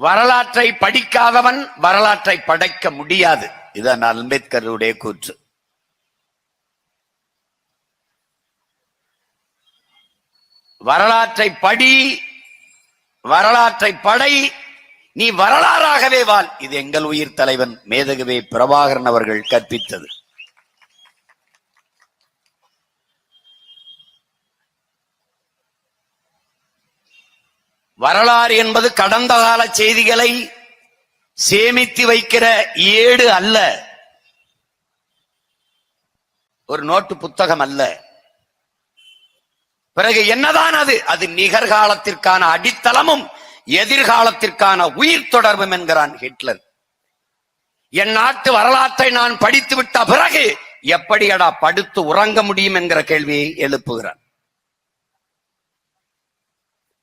வரலாற்றை படிக்காதவன் வரலாற்றை படைக்க முடியாது. இதுதான் அம்பேத்கருடைய கூற்று. வரலாற்றை படி, வரலாற்றை படை, நீ வரலாறாகவே வாழ். இது எங்கள் உயிர் தலைவன் மேதகுவே பிரபாகரன் அவர்கள் கற்பித்தது. வரலாறு என்பது கடந்த கால செய்திகளை சேமித்து வைக்கிற ஏடு அல்ல, ஒரு நோட்டு புத்தகம் அல்ல. பிறகு என்னதான் அது? அது நிகழ்காலத்திற்கான அடித்தளமும் எதிர்காலத்திற்கான உயிர் தொடர்பும் என்கிறான் ஹிட்லர். என் நாட்டு வரலாற்றை நான் படித்து விட்ட பிறகு எப்படியடா படுத்து உறங்க முடியும் என்கிற கேள்வியை எழுப்புகிறான்.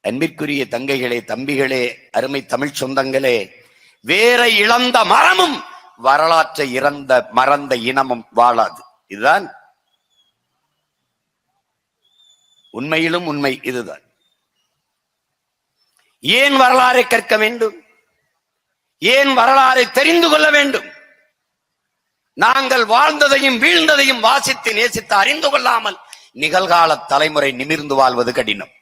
அன்பிற்குரிய தங்கைகளே, தம்பிகளே, அருமை தமிழ் சொந்தங்களே, வேற இழந்த மரமும் வரலாற்றை மறந்த இனமும் வாழாது. இதுதான் உண்மையிலும் உண்மை. இதுதான் ஏன் வரலாறை கற்க வேண்டும், ஏன் வரலாறை தெரிந்து கொள்ள வேண்டும். நாங்கள் வாழ்ந்ததையும் வீழ்ந்ததையும் வாசித்து நேசித்து அறிந்து கொள்ளாமல் நிகழ்கால தலைமுறை நிமிர்ந்து வாழ்வது கடினம்.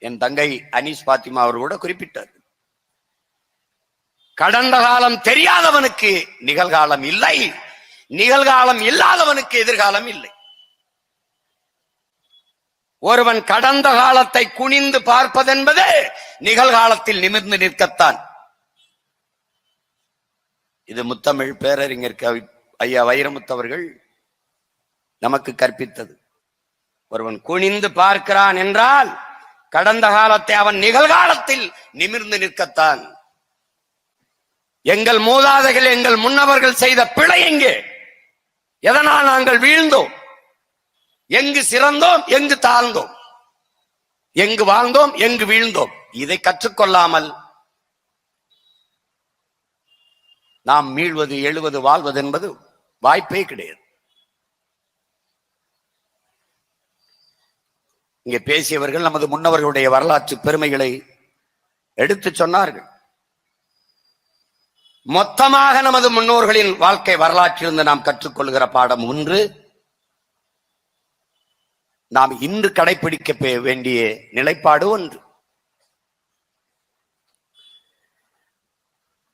என் தங்கை அனீஸ் பாத்திமா அவர் கூட குறிப்பிட்டார், கடந்த காலம் தெரியாதவனுக்கு நிகழ்காலம் இல்லை, நிகழ்காலம் இல்லாதவனுக்கு எதிர்காலம் இல்லை. ஒருவன் கடந்த காலத்தை குனிந்து பார்ப்பதென்பது நிகழ்காலத்தில் நிமிர்ந்து நிற்கத்தான். இது முத்தமிழ் பேரறிஞர் ஐயா வைரமுத்து அவர்கள் நமக்கு கற்பித்தது. ஒருவன் குனிந்து பார்க்கிறான் என்றால் கடந்த காலத்தை அவன் நிகழ்காலத்தில் நிமிர்ந்து நிற்கத்தான். எங்கள் மூதாதைகள், எங்கள் முன்னவர்கள் செய்த பிழை எங்கே? எதனால் நாங்கள் வீழ்ந்தோம்? எங்கு சிறந்தோம், எங்கு தாழ்ந்தோம், எங்கு வாழ்ந்தோம், எங்கு வீழ்ந்தோம்? இதை கற்றுக்கொள்ளாமல் நாம் மீள்வது, எழுவது, வாழ்வது என்பது வாய்ப்பே கிடையாது. இங்கே பேசியவர்கள் நமது முன்னவர்களுடைய வரலாற்று பெருமைகளை எடுத்து சொன்னார்கள். மொத்தமாக நமது முன்னோர்களின் வாழ்க்கை வரலாற்றிலிருந்து நாம் கற்றுக்கொள்கிற பாடம் ஒன்று, நாம் இன்று கடைபிடிக்க வேண்டிய நிலைப்பாடு ஒன்று.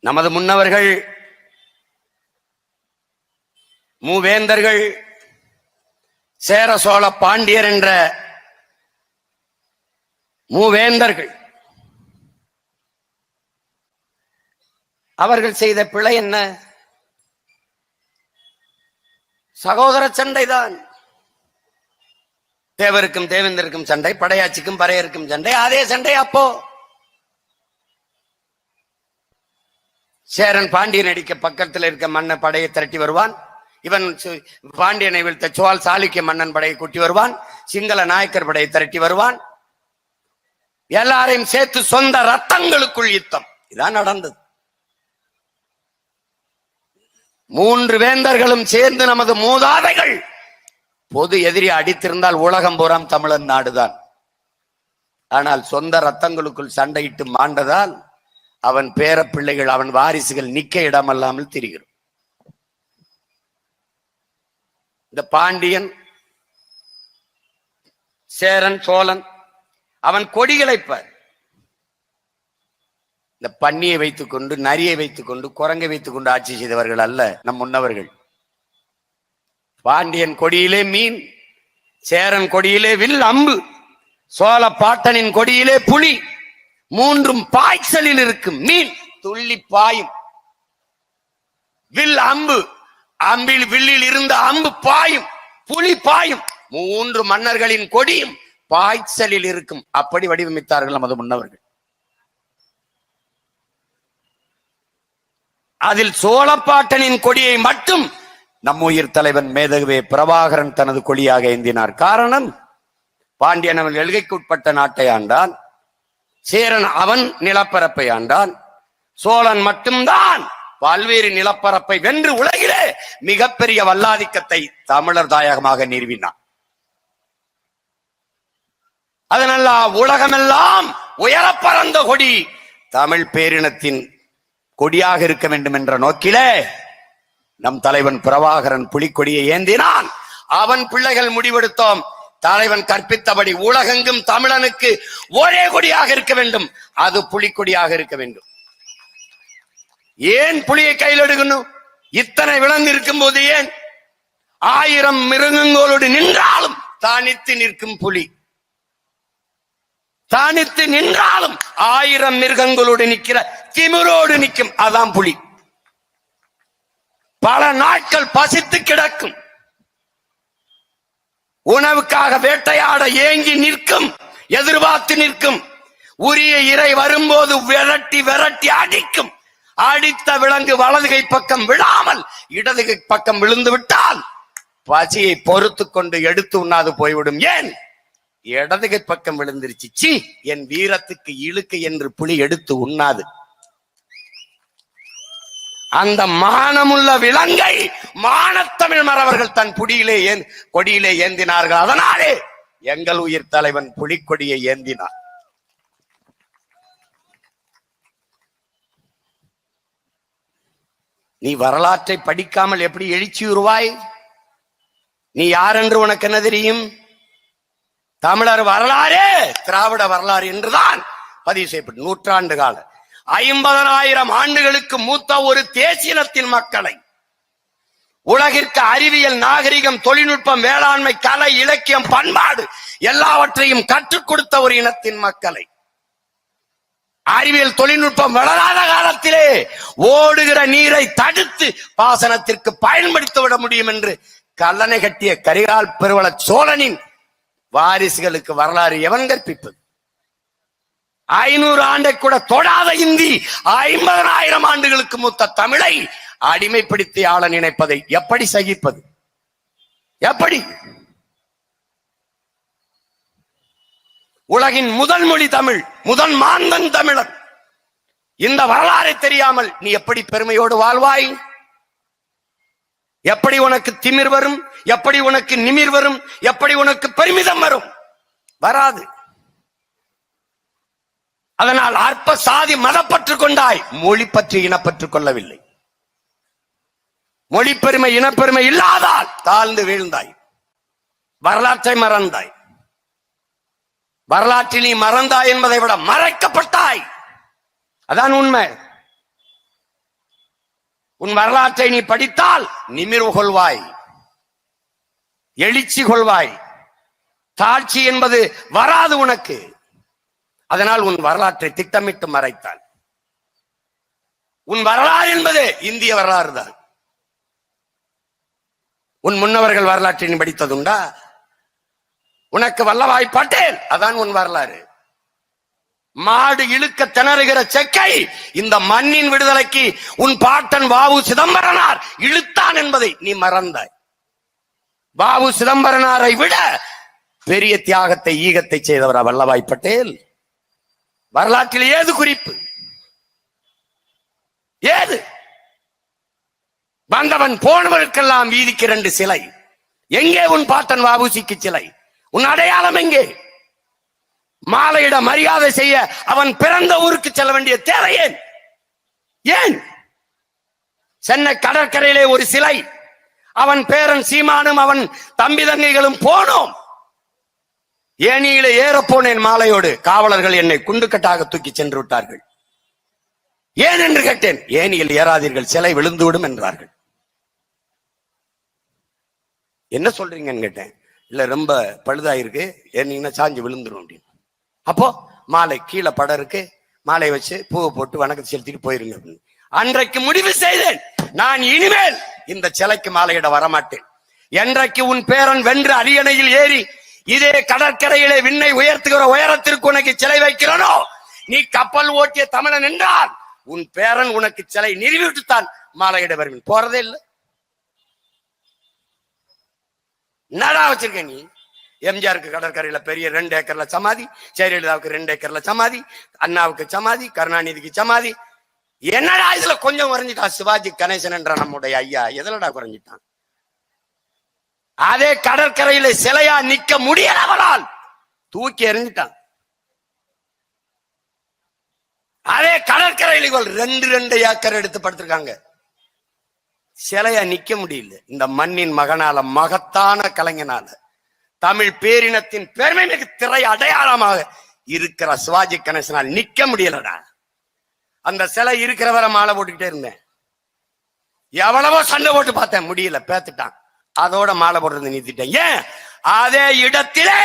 நமது முன்னவர்கள் மூவேந்தர்கள், சேர சோழ பாண்டியர் என்ற மூவேந்தர்கள், அவர்கள் செய்த பிழை என்ன? சகோதர சண்டைதான். தேவருக்கும் தேவேந்தருக்கும் சண்டை, படையாச்சிக்கும் பறையருக்கும் சண்டை. அதே சண்டை அப்போ சேரன் பாண்டியன் அடிக்க பக்கத்தில் இருக்க மன்னன் படையை திரட்டி வருவான். இவன் பாண்டியனை வீழ்த்த சோழ சாளுக்கிய மன்னன் படையை கூட்டி வருவான். சிங்கள நாயக்கர் படையை திரட்டி வருவான். எல்லாரையும் சேர்த்து சொந்த ரத்தங்களுக்குள் யுத்தம். இதான் நடந்தது. 3 வேந்தர்களும் சேர்ந்து நமது மூதாதைகள் பொது எதிரி அடித்திருந்தால் உலகம் பூராம் தமிழன் நாடுதான். ஆனால் சொந்த ரத்தங்களுக்குள் சண்டையிட்டு மாண்டதால் அவன் பேர பிள்ளைகள், அவன் வாரிசுகள் நிக்க இடமல்லாமல் திரிகிறோம். இந்த பாண்டியன், சேரன், சோழன், அவன் கொடிகளை பார். இந்த பன்னியை வைத்துக் கொண்டு, நரியை வைத்துக் கொண்டு, குரங்கை வைத்துக் கொண்டு ஆட்சி செய்தவர்கள் அல்ல நம் முன்னவர்கள். பாண்டியன் கொடியிலே மீன், சேரன் கொடியிலே வில் அம்பு, சோழ பாட்டனின் கொடியிலே புலி. 3ம் பாய்ச்சலில் இருக்கும். மீன் துள்ளி பாயும், வில் அம்பு, அம்பில் வில்லில் இருந்த அம்பு பாயும், புலி பாயும். 3 மன்னர்களின் கொடியும் பாய்ச்சலில் இருக்கும். அப்படி வடிவமைத்தார்கள் நமது முன்னவர்கள். அதில் சோழப்பாட்டனின் கொடியை மட்டும் நம் உயிர் தலைவன் மேதகுவே பிரபாகரன் தனது கொடியாக ஏந்தினார். காரணம், பாண்டியன் அவன் எல்கைக்கு உட்பட்ட நாட்டை ஆண்டான், சேரன் அவன் நிலப்பரப்பை ஆண்டான், சோழன் மட்டும்தான் பல்வேறு நிலப்பரப்பை வென்று உலகிலே மிகப்பெரிய வல்லாதிக்கத்தை தமிழர் தாயகமாக நிறுவினான். அதனால உலகமெல்லாம் உயர பறந்த கொடி தமிழ் பேரினத்தின் கொடியாக இருக்க வேண்டும் என்ற நோக்கிலே நம் தலைவன் பிரபாகரன் புலிக்கொடியை ஏந்தினான். அவன் பிள்ளைகள் முடிவெடுத்தோம், தலைவன் கற்பித்தபடி உலகெங்கும் தமிழனுக்கு ஒரே கொடியாக இருக்க வேண்டும், அது புலிக்கொடியாக இருக்க வேண்டும். ஏன் புலியை கையில் எடுக்கணும்? இத்தனை விலங்கு இருக்கும் போது ஏன்? 1000 மிருகங்களோடு நின்றாலும் தானித்து நிற்கும் புலி, தானித்து நின்றாலும் 1000 மிருகங்களோடு நிற்கிற திமிரோடு நிற்கும், அதான் புலி. பல நாட்கள் பசித்து கிடக்கும், உணவுக்காக வேட்டையாட ஏங்கி நிற்கும், எதிர்பார்த்து நிற்கும். உரிய இறை வரும்போது விரட்டி விரட்டி அடிக்கும். அடித்த விலங்கு வலதுகை பக்கம் விழாமல் இடதுகை பக்கம் விழுந்து விட்டால் பசியை பொறுத்து கொண்டு எடுத்து உண்ணாது போய்விடும். ஏன்? இடதுகை பக்கம் விழுந்துருச்சு, சி என் வீரத்துக்கு இழுக்கு என்று புலி எடுத்து உண்ணாது. அந்த மானமுள்ள விலங்கை மானத்தமிழ் மறவர்கள் தன் கொடியிலே ஏந்தினார்கள். அதனாலே எங்கள் உயிர் தலைவன் புலிக்கொடியை ஏந்தினார். நீ வரலாற்றை படிக்காமல் எப்படி எழுச்சி உருவாய்? நீ யார் என்று உனக்கு என்ன தெரியும்? தமிழர் வரலாறு திராவிட வரலாறு என்றுதான் பதிவு செய்யப்பட்டு நூற்றாண்டு கால 50,000 ஆண்டுகளுக்கு மூத்த ஒரு தேசியத்தின் மக்களை, உலகிற்கு அறிவியல், நாகரிகம், தொழில்நுட்பம், வேளாண்மை, கலை, இலக்கியம், பண்பாடு எல்லாவற்றையும் கற்றுக் கொடுத்த ஒரு இனத்தின் மக்களை, அறிவியல் தொழில்நுட்பம் வளராத காலத்திலே ஓடுகிற நீரை தடுத்து பாசனத்திற்கு பயன்படுத்தி விட முடியும் என்று கல்லணை கட்டிய கரிகால் பெருவள சோழனின் வாரிசுகளுக்கு வரலாறு எவன் கற்பிப்பது? 500 ஆண்டை கூட தொடாத இந்தி 50,000 ஆண்டுகளுக்கு மூத்த தமிழை அடிமைப்படுத்தி ஆள நினைப்பதை எப்படி சகிப்பது? எப்படி? உலகின் முதல் மொழி தமிழ், முதல் மாந்தன் தமிழன். இந்த வரலாறை தெரியாமல் நீ எப்படி பெருமையோடு வாழ்வாய்? எப்படி உனக்கு திமிர் வரும்? எப்படி உனக்கு நிமிர் வரும்? எப்படி உனக்கு பெருமிதம் வரும்? வராது. அதனால் அற்ப சாதி மதப்பற்று கொண்டாய், மொழி பற்றி இனப்பற்று கொள்ளவில்லை. மொழி பெருமை இனப்பெருமை இல்லாதால் தாழ்ந்து வீழ்ந்தாய், வரலாற்றை மறந்தாய். வரலாற்றில் நீ மறந்தாய் என்பதை விட மறைக்கப்பட்டாய், அதான் உண்மை. உன் வரலாற்றை நீ படித்தால் நிமிர்வு கொள்வாய், எழுச்சி கொள்வாய். தாட்சி என்பது வராது உனக்கு. அதனால் உன் வரலாற்றை திட்டமிட்டு மறைத்தாள். உன் வரலாறு என்பது இந்திய வரலாறு தான். உன் முன்னவர்கள் வரலாற்றை நீ படித்ததுண்டா? உனக்கு வல்லபாய் பட்டேல், அதான் உன் வரலாறு. மாடு இழுக்க திணறுகிற செக்கை இந்த மண்ணின் விடுதலைக்கு உன் பாட்டன் வாவு சிதம்பரனார் இழுத்தான் என்பதை நீ மறந்தாய். வாவு சிதம்பரனாரை விட பெரிய தியாகத்தை, ஈகத்தை செய்தவரா வல்லபாய் பட்டேல்? வரலாற்றில் ஏது குறிப்பு? ஏது? வந்தவன் போனவருக்கெல்லாம் வீதிக்கு 2 சிலை. எங்கே உன் பாட்டன் வாவுசிக்கு சிலை? உன் அடையாளம் எங்கே? மாலையிட மரியாதை செய்ய அவன் பிறந்த ஊருக்கு செல்ல வேண்டிய தேவை ஏன்? ஏன்? சென்னை கடற்கரையிலே ஒரு சிலை, அவன் பேரன் சீமானும் அவன் தம்பி தங்கைகளும் போனோம். ஏணியில ஏற போனேன் மாலையோடு, காவலர்கள் என்னை குண்டுக்கட்டாக தூக்கி சென்று விட்டார்கள். ஏன் என்று கேட்டேன். ஏணியில் ஏறாதீர்கள், சிலை விழுந்துவிடும் என்றார்கள். என்ன சொல்றீங்கன்னு கேட்டேன். இல்ல ரொம்ப பழுதாயிருக்கு, ஏன்னீங்கன்னா சாஞ்சு விழுந்துரும் அப்படின்னு. அப்போ மாலை கீழே படம் இருக்கு, மாலை வச்சு பூவை போட்டு வணக்கத்தை செலுத்திட்டு போயிருங்க அப்படின்னு. அன்றைக்கு முடிவு செய்தேன், நான் இனிமேல் இந்த சிலைக்கு மாலையிட வரமாட்டேன். என்றைக்கு உன் பேரன் வென்று அரியணையில் ஏறி இதே கடற்கரையிலே விண்ணை உயர்த்துகிற உயரத்திற்கு உனக்கு சிலை வைக்கிறனோ, நீ கப்பல் ஓட்டிய தமிழன் என்றால் உன் பேரன் உனக்கு சிலை நிறுவிவிட்டுத்தான் மாலையிட வருவேன். போறதே இல்லை. நடா வச்சிருக்க நீ? எம்ஜிஆருக்கு கடற்கரையில பெரிய 2 ஏக்கர்ல சமாதி, ஜெயலலிதாவுக்கு 2 ஏக்கர்ல சமாதி, அண்ணாவுக்கு சமாதி, கருணாநிதிக்கு சமாதி. என்னடா இதுல கொஞ்சம் குறைஞ்சிட்டா? சிவாஜி கணேசன் என்ற நம்முடைய ஐயா எதுலடா குறைஞ்சிட்டான்? அதே கடற்கரையில சிலையா நிக்க முடியலவனால் தூக்கி எறிஞ்சிட்டான். அதே கடற்கரையில 2 ஏக்கர் எடுத்து படுத்திருக்காங்க. சிலையா நிக்க முடியல. இந்த மண்ணின் மகனால, மகத்தான கலைஞனால, தமிழ் பேரினத்தின் பெருமை மிகு திரை அடையாளமாக இருக்கிற சிவாஜி கணேசனால் நிக்க முடியலடா. அந்த சிலை இருக்கிறவரை மாலை போட்டுக்கிட்டே இருந்தேன். எவ்வளவோ சண்டை போட்டு பார்த்தேன், முடியல, பேத்துட்டான். அதோட மாலை போடுறது நிறுத்திட்டேன். ஏன்? அதே இடத்திலே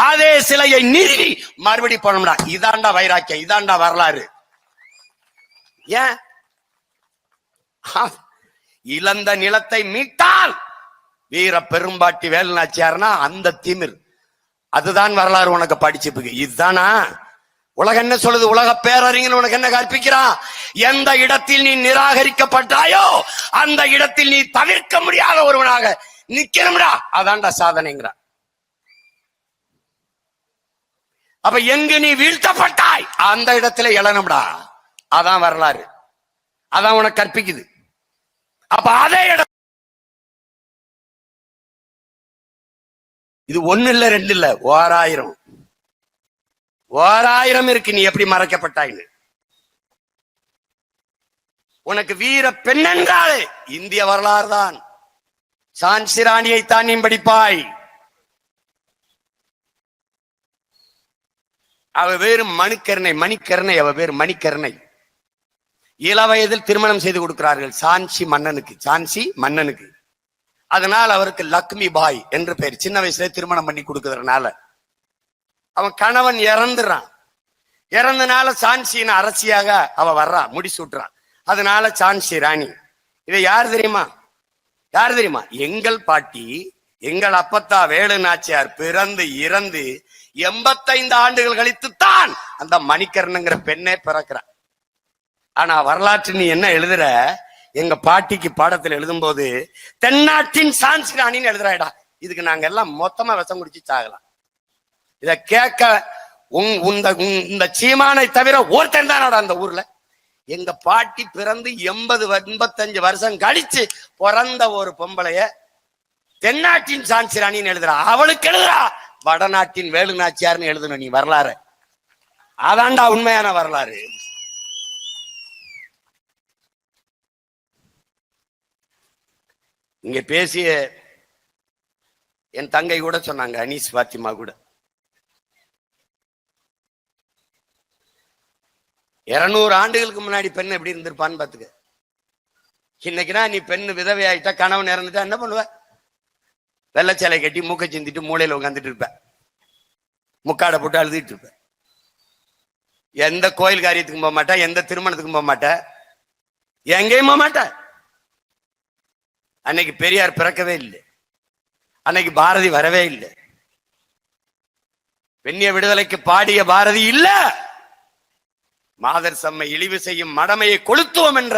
அதே சிலையை நிறுவி மறுபடி போனோம்டா. இதாண்டா வைராக்கியம், இதாண்டா வரலாறு. ஏன்? இழந்த நிலத்தை மீட்டால் வீர பெரும்பாட்டி வேலுநாச்சியார்னா அந்த திமிர், அதுதான் வரலாறு. உனக்கு படிச்சு இதுதானா? உலகம் என்ன சொல்லுது? உலக பேரறிஞர் உனக்கு என்ன கற்பிக்கிறான்? எந்த இடத்தில் நீ நிராகரிக்கப்பட்டாயோ அந்த இடத்தில் நீ தவிர்க்க முடியாத ஒருவனாக நிக்கணும்டா. அதான்டா சாதனைங்கிறான். அப்ப எங்கு நீ வீழ்த்தப்பட்டாய் அந்த இடத்துல எழணும்டா. அதான் வரலாறு, அதான் உனக்கு கற்பிக்குது. அப்ப அதே இடம் இது 1 இல்ல 2 இல்ல, 1000 இருக்கு. நீ எப்படி மறைக்கப்பட்டாய்னு. உனக்கு வீர பெண் என்றாலே இந்திய வரலாறு தான். சான்சி ராணியை தான் நீ படிப்பாய். அவ வேறு மணிக்கருணை, அவ வேறு மணிக்கருணை. இளவயதில் திருமணம் செய்து கொடுக்கிறார்கள் சான்சி மன்னனுக்கு. அதனால் அவருக்கு லக்ஷ்மி பாய் என்று பெயர். சின்ன வயசுல திருமணம் பண்ணி கொடுக்கறதுனால அவன் கணவன் இறந்தனால சான்சியின் அரசியாக அவ வர்றா, முடிசூட்டுறான். அதனால சான்சி ராணி. இதை யார் தெரியுமா? எங்கள் பாட்டி, எங்கள் அப்பத்தா வேலு நாச்சியார் பிறந்து இறந்து 85 ஆண்டுகள் கழித்துத்தான் அந்த மணிக்கர்ணங்கிற பெண்ணே பிறக்கிறான். ஆனா வரலாற்று நீ என்ன எழுதுற? எங்க பாட்டிக்கு பாடத்தில் எழுதும் போது தென்னாட்டின் சான்சி ராணின்னு எழுதுறாடா. இதுக்கு நாங்க எல்லாம் மொத்தமா விஷம் குடிச்சு சாகலாம். இத கேட்க இந்த சீமானை தவிர ஒருத்தன் தானடா அந்த ஊர்ல. எங்க பாட்டி பிறந்து 85 வருஷம் கழிச்சு பிறந்த ஒரு பொம்பளைய தென்னாட்டின் சான்சி ராணின்னு எழுதுறா. அவளுக்கு எழுதுறா வடநாட்டின் வேலு நாச்சியார்னு எழுதணும் நீ வரலாறு. அதான்டா உண்மையான வரலாறு. இங்க பேசிய என் தங்கை கூட சொன்னாங்க, அனீஸ் பாத்திமா கூட, 200 ஆண்டுகளுக்கு முன்னாடி பெண் எப்படி இருந்திருப்பான்னு பாத்துக்க. இன்னைக்குனா நீ பெண்ணு விதவை ஆயிட்டா, கணவன் இறந்துட்டா என்ன பண்ணுவ? வெள்ளச்சலை கட்டி மூக்கை சிந்திட்டு மூளையில உட்காந்துட்டு இருப்ப, முக்காடை போட்டு அழுதுட்டு இருப்ப. எந்த கோயில் காரியத்துக்கும் போக மாட்டா, எந்த திருமணத்துக்கும் போக மாட்ட, எங்கேயும் போக மாட்ட. அன்னைக்கு பெரியார் பிறக்கவே இல்லை, அன்னைக்கு பாரதி வரவே இல்லை, பெண்ணிய விடுதலைக்கு பாடிய பாரதி இல்ல, மாதர் செம்மை இழிவு செய்யும் மடமையை கொளுத்துவோம் என்ற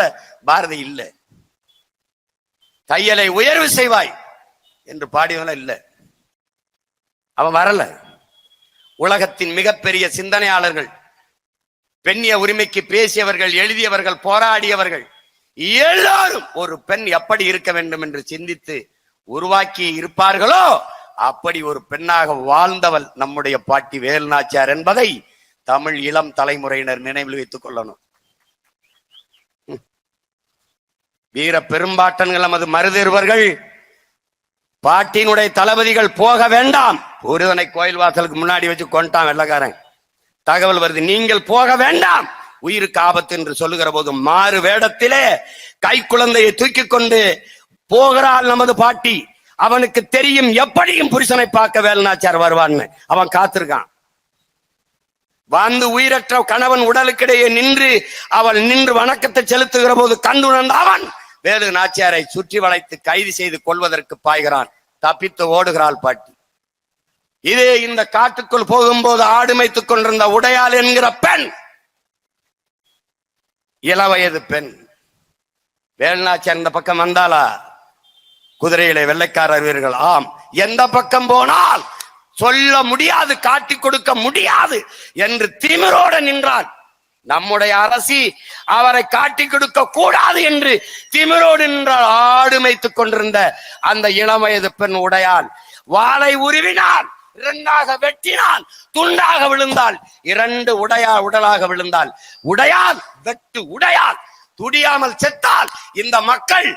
பாரதி இல்ல, தையலை உயர்வு செய்வாய் என்று பாடியவன இல்ல. அவன் வரல. உலகத்தின் மிகப்பெரிய சிந்தனையாளர்கள், பெண்ணிய உரிமைக்கு பேசியவர்கள், எழுதியவர்கள், போராடியவர்கள் எல்லாரும் ஒரு பெண் எப்படி இருக்க வேண்டும் என்று சிந்தித்து உருவாக்கி இருப்பார்களோ அப்படி ஒரு பெண்ணாக வாழ்ந்தவள் நம்முடைய பாட்டி வேலு நாச்சியார் என்பதை தமிழ் இளம் தலைமுறையினர் நினைவில் வைத்துக் கொள்ளணும். வீர பெரும்பாட்டன்கள் நமது மருதேறுவர்கள் பாட்டினுடைய தளபதிகள் போக வேண்டாம். ஒருவனை கோயில் வாசலுக்கு முன்னாடி வச்சு கொண்டான் வெள்ளக்காரன். தகவல் வருது, நீங்கள் போக வேண்டாம், உயிருக்கு ஆபத்து என்று சொல்லுகிற போது மாறு வேடத்திலே கை குழந்தையை தூக்கி கொண்டு போகிறாள் நமது பாட்டி. அவனுக்கு தெரியும் எப்படியும் புருஷனை பார்க்க வேலு நாச்சியார் வருவான்னு. அவன் காத்திருக்கான். வந்து உயிரற்ற கணவன் உடலுக்கிடையே அவள் நின்று வணக்கத்தை செலுத்துகிற போது கண்டுணர்ந்த அவன் வேலு நாச்சியாரை சுற்றி வளைத்து கைது செய்து கொள்வதற்கு பாய்கிறான். தப்பித்து ஓடுகிறாள் பாட்டி. இதே இந்த காட்டுக்குள் போகும்போது ஆடு மேய்த்துக் கொண்டிருந்த உடையாள் என்கிற பெண், இளவயது பெண், வேலு நாச்சியார் இந்த பக்கம் வந்தாளா? குதிரையிலே வெள்ளைக்காரர் வீரர்கள். ஆம், எந்த பக்கம் போனால் சொல்ல முடியாது, காட்டி கொடுக்க முடியாது என்று திமிரோடு நின்றான். நம்முடைய அரசி அவரை காட்டி கொடுக்க கூடாது என்று திமிரோடு நின்றால் ஆடு மேய்த்துக் கொண்டிருந்த அந்த இளம் வயது பெண் உடையாள் வாளை உருவினான். இரண்டாக வெட்டினான், துண்டாக விழுந்தால், இரண்டு உடலாக விழுந்தால், உடையால் வெட்டு உடையால், துடியாமல் செத்தால் இந்த மக்கள்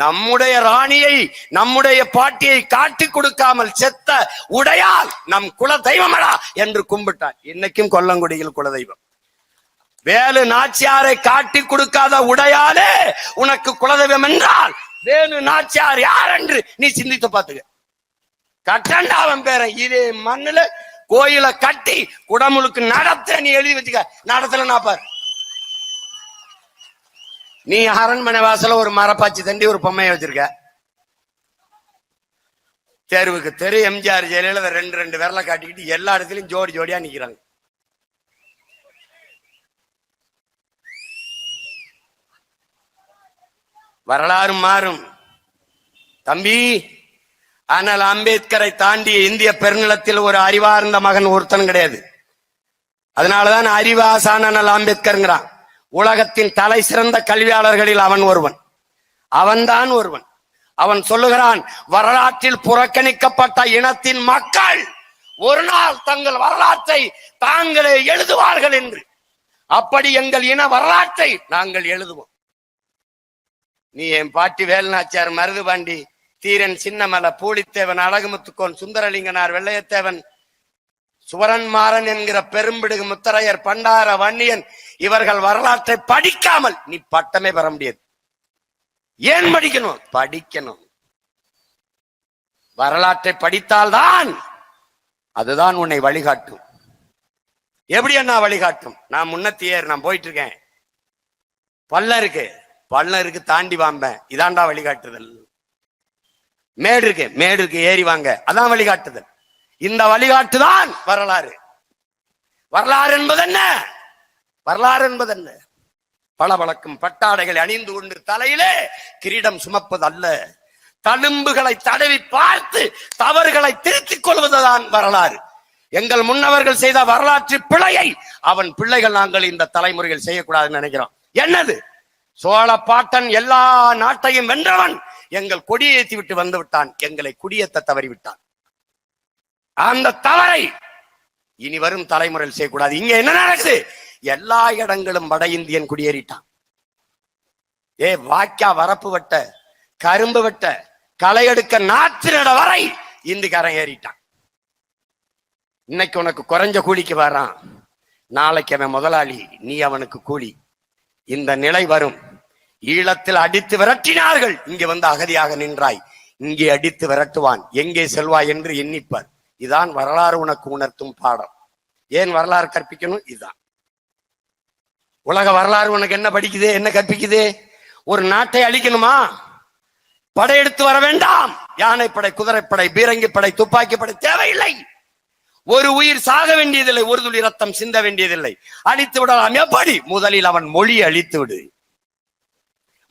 நம்முடைய ராணியை நம்முடைய பாட்டியை காட்டி கொடுக்காமல் செத்த உடையால் நம் குல தெய்வமடா என்று கும்பிட்டார். இன்னைக்கும் கொல்லங்குடியில் குலதெய்வம். வேலு நாச்சியாரை காட்டி கொடுக்காத உடையாலே உனக்கு குலதெய்வம் என்றால் வேலு நாச்சியார் யார் என்று நீ சிந்தித்து பார்த்துக்க. கட்டண்டாவன் பேரை இதே மண்ணுல கோயில கட்டி குடமுழுக்கு நடத்த நீ எழுதி வச்சுக்க. நடத்தல நாப்பார். நீ அரண்மனை வாசல ஒரு மரப்பாச்சி தண்டி ஒரு பொம்மையை வச்சிருக்க. தேர்வுக்கு தெரு எம்ஜிஆர் ஜெயலலிதா ரெண்டு விரலை காட்டிக்கிட்டு எல்லா இடத்துலயும் ஜோடி ஜோடியா நிக்கிறாங்க. வரலாறு மாறும் தம்பி. ஆனால் அம்பேத்கரை தாண்டிய இந்திய பெருநிலத்தில் ஒரு அறிவார்ந்த மகன் ஒருத்தன் கிடையாது. அதனாலதான் அறிவாசான அம்பேத்கர்ங்கிறான். உலகத்தின் தலை சிறந்த கல்வியாளர்களில் அவன் ஒருவன். அவன்தான் ஒருவன். அவன் சொல்லுகிறான், வரலாற்றில் புறக்கணிக்கப்பட்ட இனத்தின் மக்கள் ஒரு நாள் தங்கள் வரலாற்றை தாங்களே எழுதுவார்கள் என்று. அப்படி எங்கள் இன வரலாற்றை நாங்கள் எழுதுவோம். நீ என் பாட்டி வேலுநாச்சியார், மருதுபாண்டி, தீரன் சின்னமலை, பூலித்தேவன், அழகுமுத்துக்கோன், சுந்தரலிங்கனார், வெள்ளையத்தேவன், சுவரன் மாறன் என்கிற பெரும்பிடுகு முத்தரையர், பண்டார வன்னியன் இவர்கள் வரலாற்றை படிக்காமல் நீ பட்டமே பெற முடியாது. ஏன் படிக்கணும்? படிக்கணும். வரலாற்றை படித்தால்தான் அதுதான் உன்னை வழிகாட்டும். எப்படி என்ன வழிகாட்டும்? நான் முன்னத்தியர், நான் போயிட்டு இருக்கேன், பள்ளம் இருக்கு தாண்டி வாம்பேன், இதாண்டா வழிகாட்டுதல். மேடு இருக்கு ஏறி வாங்க, அதான் வழிகாட்டுதல். இந்த வழிகாட்டுதான் வரலாறு. வரலாறு என்பது என்ன? வரலாறு என்பது என்ன? பளபளக்கும் பட்டாடைகளை அணிந்து கொண்டு தலையிலே கிரீடம் சுமப்பது அல்ல. தழும்புகளை தடவி பார்த்து தவறுகளை திருத்திக் கொள்வதுதான் வரலாறு. எங்கள் முன்னவர்கள் செய்த வரலாற்று பிழையை அவன் பிள்ளைகள் நாங்கள் இந்த தலைமுறைகள் செய்யக்கூடாதுன்னு நினைக்கிறோம். என்னது? சோழ பாட்டன் எல்லா நாட்டையும் வென்றவன் எங்கள் கொடியேற்றி விட்டு வந்து விட்டான், எங்களை குடியேற்ற தவறிவிட்டான். அந்த தவறை இனி வரும் தலைமுறையில் செய்யக்கூடாது. இங்க என்ன நடக்குது? எல்லா இடங்களும் வட இந்தியன் குடியேறிட்டான். வாக்கியா வரப்பு வெட்ட, கரும்பு வெட்ட, களை எடுக்க, நாற்று நட வரை இந்திக்காரன் ஏறிட்டான். இன்னைக்கு உனக்கு குறைஞ்ச கூலிக்கு வரான், நாளைக்கு அவன் முதலாளி, நீ அவனுக்கு கூலி. இந்த நிலை வரும். ஈழத்தில் அடித்து விரட்டினார்கள், இங்கே வந்து அகதியாக நின்றாய், இங்கே அடித்து விரட்டுவான், எங்கே செல்வாய் என்று எண்ணிப்பார். இதான் வரலாறு உனக்கு உணர்த்தும் பாடம். ஏன் வரலாறு கற்பிக்கணும்? இதுதான். உலக வரலாறு உனக்கு என்ன படிக்குது, என்ன கற்பிக்குது? ஒரு நாட்டை அழிக்கணுமா? படையெடுத்து வர வேண்டாம். யானைப்படை, குதிரைப்படை, பீரங்கி படை, துப்பாக்கி படை தேவையில்லை. ஒரு உயிர் சாக வேண்டியதில்லை, ஒரு துளி ரத்தம் சிந்த வேண்டியதில்லை. அழித்து விடலாம். எப்படி? முதலில் அவன் மொழியை அழித்து விடு.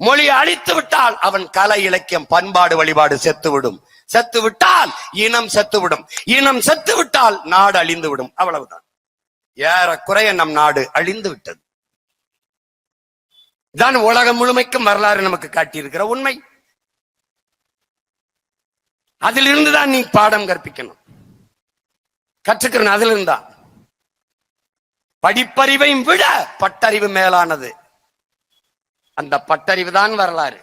மொழியை அழித்து விட்டால் அவன் கலை, இலக்கியம், பண்பாடு, வழிபாடு செத்துவிடும். செத்து விட்டால் இனம் செத்துவிடும். இனம் செத்து விட்டால் நாடு அழிந்து விடும். அவ்வளவுதான். ஏறக்குறைய நம் நாடு அழிந்து விட்டது. தான் உலகம் முழுமைக்கும் வரலாறு நமக்கு காட்டியிருக்கிற உண்மை. அதிலிருந்துதான் நீ பாடம் கற்பிக்கணும், கற்றுக்கணும். அதுல இருந்தா படிப்பறிவையும் விட பட்டறிவு மேலானது. அந்த பட்டறிவு தான் வரலாறு.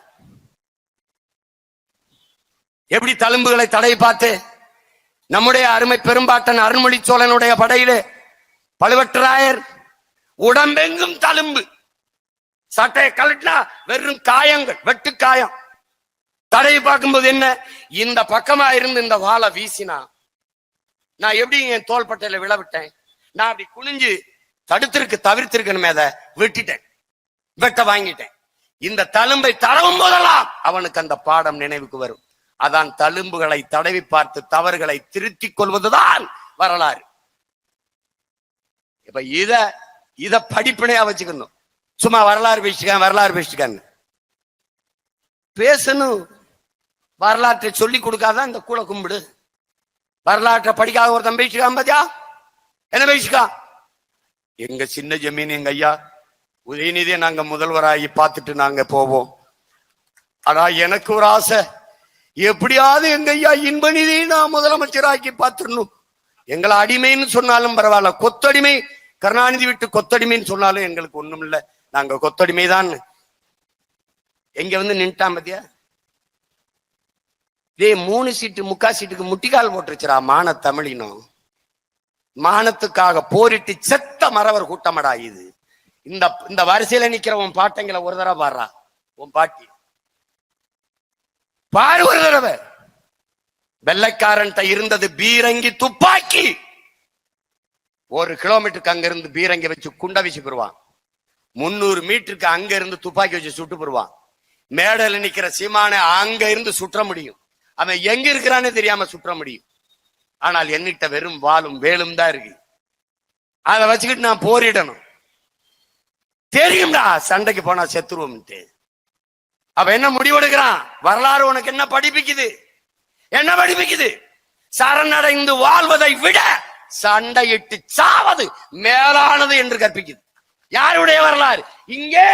எப்படி தழும்புகளை தடை பார்த்து நம்முடைய அருமை பெரும்பாட்டன் அருண்மொழி சோழனுடைய படையிலே பழுவட்டராயர் உடம்பெங்கும் தழும்பு, சட்டையை கழட்டினா வெறும் காயங்கள், வெட்டு காயம். தடையை பார்க்கும்போது என்ன, இந்த பக்கமா இருந்து இந்த வாளை வீசினா நான் எப்படி என் தோள்பட்டையில விழவிட்டேன், நான் அப்படி குனிஞ்சு தவிர்த்திருக்கணுமே, அதை விட்டுட்டேன், வெட்ட வாங்கிட்டேன். இந்த தழும்பை தடவும் போதெல்லாம் அவனுக்கு அந்த பாடம் நினைவுக்கு வரும். அதான் தழும்புகளை தடவி பார்த்து தவறுகளை திருத்திக் கொள்வதுதான் வரலாறு. இப்ப இத படிப்பினையா வச்சுக்கணும். சும்மா வரலாறு பேசிக்கான்னு பேசணும். வரலாற்றை சொல்லி கொடுக்காதான் இந்த கூல கும்பிடு. வரலாற்றை படிக்காத ஒருத்தன் பேசிக்கான் பாத்தியா? என்ன பேசிக்கா? எங்க சின்ன ஜமீன் எங்க ஐயா உதயநிதியை நாங்க முதல்வராகி பார்த்துட்டு நாங்க போவோம். ஆனா எனக்கு ஒரு ஆசை, எப்படியாவது எங்க ஐயா இன்பநிதியை நான் முதலமைச்சராக்கி பார்த்துடணும். எங்களை அடிமைன்னு சொன்னாலும் பரவாயில்ல, கொத்தடிமை, கருணாநிதி விட்டு கொத்தடிமைன்னு சொன்னாலும் எங்களுக்கு ஒண்ணும் இல்லை, நாங்க கொத்தடிமை தான். எங்க வந்து நின்ட்டான் பத்தியா? இதே 3 சீட்டு 3/4 சீட்டுக்கு முட்டிக்கால் போட்டுருச்சுரா மான தமிழினம். மானத்துக்காக போரிட்டு செத்த மறவர் கூட்டமடா இது. இந்த வரிசையில நிக்கிற உன் பாட்டங்களை ஒரு தடவை பாடுறா, உன் பாட்டி பாரு ஒரு தடவை. வெள்ளைக்காரன் இருந்தது பீரங்கி துப்பாக்கி. 1 கிலோமீட்டருக்கு அங்க இருந்து பீரங்கி வச்சு குண்ட வீசி போடுவான். 300 மீட்டருக்கு அங்க இருந்து துப்பாக்கி வச்சு சுட்டு போடுவான். மேடையில நிக்கிற சீமானை அங்க இருந்து சுற்ற முடியும். அவன் எங்க இருக்கிறான்னு தெரியாம சுற்ற முடியும். ஆனால் என்கிட்ட வெறும் வாளும் வேலும் தான் இருக்கு. அதை வச்சுக்கிட்டு நான் போரிடணும். தெரியும்டா சண்டைக்கு போனா செத்துருவோம்ட்டு. அவ என்ன முடிவெடுக்கிறான்? வரலாறு உனக்கு என்ன படிப்பிக்குது? என்ன படிப்பிக்குது? சரணடைந்து வாழ்வதை விட சண்டையிட்டு சாவது மேலானது என்று கற்பிக்குது. யாருடைய வரலாறு? இங்கே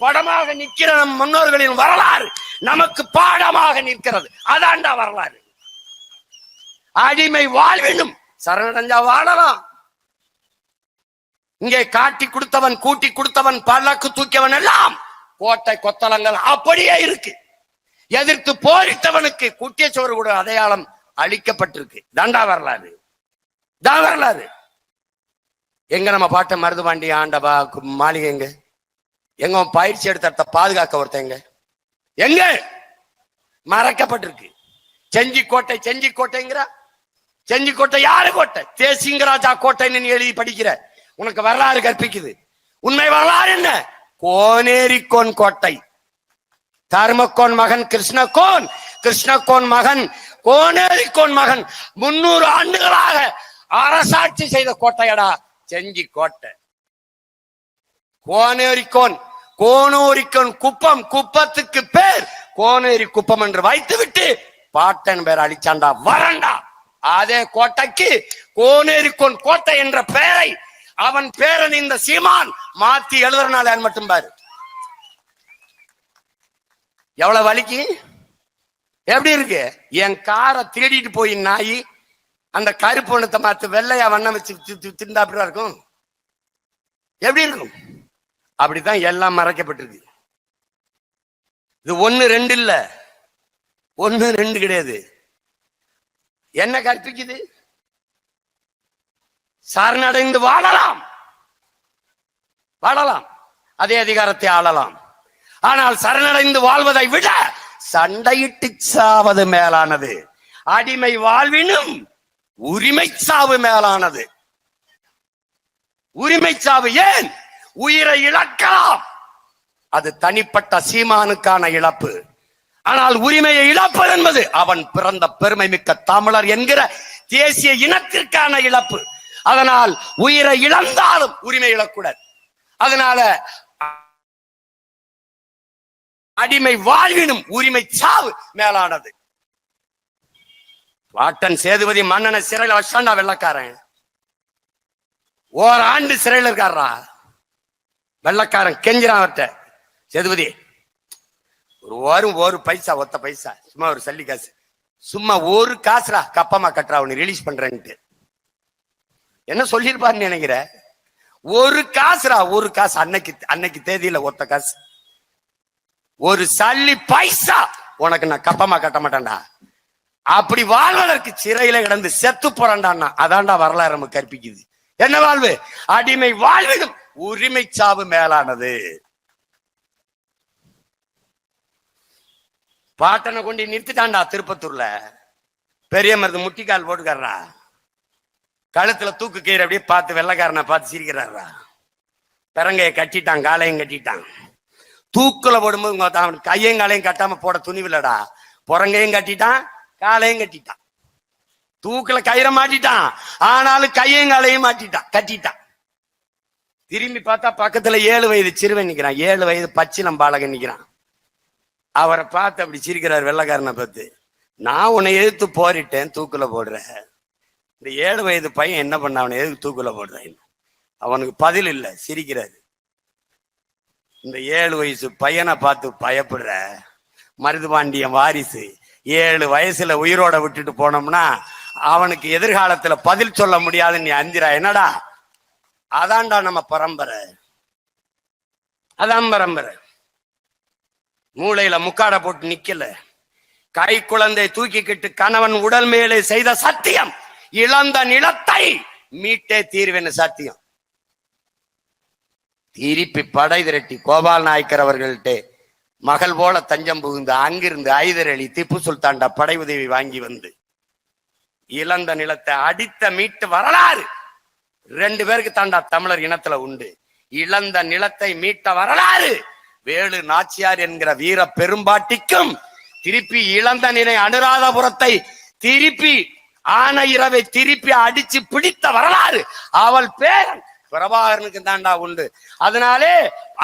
படமாக நிற்கிற நம் முன்னோர்களின் வரலாறு நமக்கு பாடமாக நிற்கிறது. அதான்டா வரலாறு. அடிமை வாழ்வினும் சரணடைஞ்சா வாழலாம். இங்கே காட்டி கொடுத்தவன், கூட்டி கொடுத்தவன், பல்லக்கு தூக்கியவன் எல்லாம் கோட்டை கொத்தளங்கள் அப்படியே இருக்கு. எதிர்த்து போரிட்டவனுக்கு கூட்டிய சோறு கூட அடையாளம் அளிக்கப்பட்டிருக்கு. தாண்டா வரலாறு, தான் வரலாறு. எங்க நம்ம பாட்ட மருதுபாண்டி ஆண்டவா மாளிகை எங்க? எங்க பயிற்சி எடுத்த பாதுகாக்க ஒருத்தங்க எங்க மறைக்கப்பட்டிருக்கு? செஞ்சி கோட்டை, செஞ்சி கோட்டைங்கிற செஞ்சி கோட்டை யாரு கோட்டை? தேசிங்கராஜா கோட்டைன்னு எழுதி படிக்கிற உனக்கு வரலாறு கற்பிக்குது. உண்மை வரலாறு என்ன? கோனேரிக்கோன் கோட்டை. தர்மக்கோன் மகன் கிருஷ்ணகோன், கிருஷ்ணகோன் மகன் கோனேரிக்கோன் மகன் 300 ஆண்டுகளாக அரசாட்சி செய்த கோட்டையடா செஞ்சி கோட்டை. கோனேரிக்கோன், கோனூரிக்கோன் குப்பம், குப்பத்துக்கு பேர் கோனேரி குப்பம் என்று வைத்துவிட்டு பாட்டன் பேர் அழிச்சாண்டா வரண்டா. அதே கோட்டைக்கு கோனேரிக்கோன் கோட்டை என்ற பெயரை அவன் பேரன் இந்த சீமான் மாத்தி எழுதுறனால மட்டும் பாரு எவ்வளவு வலிக்கு. எப்படி இருக்கு? என் காரை திருடிட்டு போய் நாய் அந்த கருப்பு ஒண்ணத்தை மாத்து வெள்ளையா வண்ணம் வச்சு திண்டா அப்படிதான் இருக்கும். எப்படி இருக்கும்? அப்படித்தான் எல்லாம் மறைக்கப்பட்டிருக்கு. இது 1 2 இல்ல, 1 2 கிடையாது. என்ன கற்பிக்குது? சரணடைந்து வாழலாம், வாழலாம், அதே அதிகாரத்தை ஆளலாம். ஆனால் சரணடைந்து வாழ்வதை விட சண்டையிட்டு சாவது மேலானது. அடிமை வாழ்வினும் உரிமை சாவு மேலானது. உரிமை சாவு ஏன்? உயிரை இழக்கலாம், அது தனிப்பட்ட சீமானுக்கான இழப்பு. ஆனால் உரிமையை இழப்பது என்பது அவன் பிறந்த பெருமை மிக்க தமிழர் என்கிற தேசிய இனத்திற்கான இழப்பு. அதனால் உயிரை இழந்தாலும் உரிமை இழக்கூடாது. அதனால அடிமை வாழ்வினும் உரிமை சாவு மேலானது. பாட்டன் சேதுபதி மன்னனை சிறையில் வச்சாண்டா வெள்ளக்காரன். ஓராண்டு சிறையில் இருக்காரா வெள்ளக்காரன். கெஞ்சிரான் அவர்கிட்ட, சேதுபதி ஒரு பைசா, ஒத்த பைசா, சும்மா ஒரு சல்லி காசு, சும்மா ஒரு காசுரா, கப்பமா கட்டுறா, உன்னை ரிலீஸ் பண்றேன்ட்டு. என்ன சொல்லிருப்பாருன்னு நினைக்கிற? ஒரு காசுரா, ஒரு காசு. அன்னைக்கு தேதியில ஒத்த காசு, ஒரு சல்லி பைசா உனக்கு நான் கப்பமா கட்ட மாட்டேன்டா. அப்படி வாழ்வதற்கு சிறையில கிடந்து செத்து போறான்டா. அதான்டா வரலாறு நமக்கு கற்பிக்குது. என்ன வாழ்வு? அடிமை வாழ்விடும் உரிமை சாவு மேலானது. பாட்டனை கொண்டு நிறுத்திட்டான்டா திருப்பத்தூர்ல. பெரிய மருது முட்டிக்கால் போட்டுக்காரா, கழுத்துல தூக்கு கயிறு அப்படியே பார்த்து வெள்ளைக்காரனை பார்த்து சிரிக்கிறாரா. பெரங்கைய கட்டிட்டான், காலையும் கட்டிட்டான். தூக்குல போடும்போது அவன் கையும் காலையும் கட்டாம போட துணிவில்லடா. புறங்கையும் கட்டிட்டான், காலையும் கட்டிட்டான். தூக்குல கயிறை மாட்டிட்டான், ஆனாலும் கையும் காலையும் கட்டிட்டான். திரும்பி பார்த்தா பக்கத்துல 7 வயது சிறுவன் நிக்கிறான், 7 வயது பச்சிலம் பாலகன் நிக்கிறான். அவரை பார்த்து அப்படி சிரிக்கிறார் வெள்ளைக்காரனை பார்த்து. நான் உன்னை எதிர்த்து போரிட்டேன், தூக்குல போடுற. இந்த 7 வயது பையன் என்ன பண்ண, அவனை எதுக்கு தூக்குல போடுறேன்? அவனுக்கு பதில் இல்லை, சிரிக்கிறாரு. இந்த 7 வயசு பையனை பார்த்து பயப்படுற மருதுபாண்டியன் வாரிசு 7 வயசுல உயிரோட விட்டுட்டு போனோம்னா அவனுக்கு எதிர்காலத்துல பதில் சொல்ல முடியாதுன்னு நீ அஞ்சிரா. என்னடா அதான்டா நம்ம பரம்பரை, அதான் பரம்பரை. மூளையில முக்காட போட்டு நிக்கல. கை குழந்தை தூக்கிக்கிட்டு கணவன் உடல் மேலே செய்த சத்தியம், இழந்த நிலத்தை மீட்டே தீர்வேன்னு சத்தியம். திருப்பி படை திரட்டி கோபால் நாயக்கர் அவர்கள்ட்ட மகள் போல தஞ்சம் புகுந்து அங்கிருந்து ஐதர் அலி திப்பு சுல்தான்டா படை உதவி வாங்கி வந்து இழந்த நிலத்தை அடித்த மீட்டு வரலாறு 2 பேருக்கு தாண்டா தமிழர் இனத்துல உண்டு. இழந்த நிலத்தை மீட்ட வரலாறு வேலு நாச்சியார் என்கிற வீர பெரும்பாட்டிக்கும், திருப்பி இழந்த நிலை அனுராதபுரத்தை திருப்பி ஆன இரவை திருப்பி அடிச்சு பிடித்த வரலாறு அவள் பேரன் பிரபாகரனுக்கு தாண்டா உண்டு. அதனாலே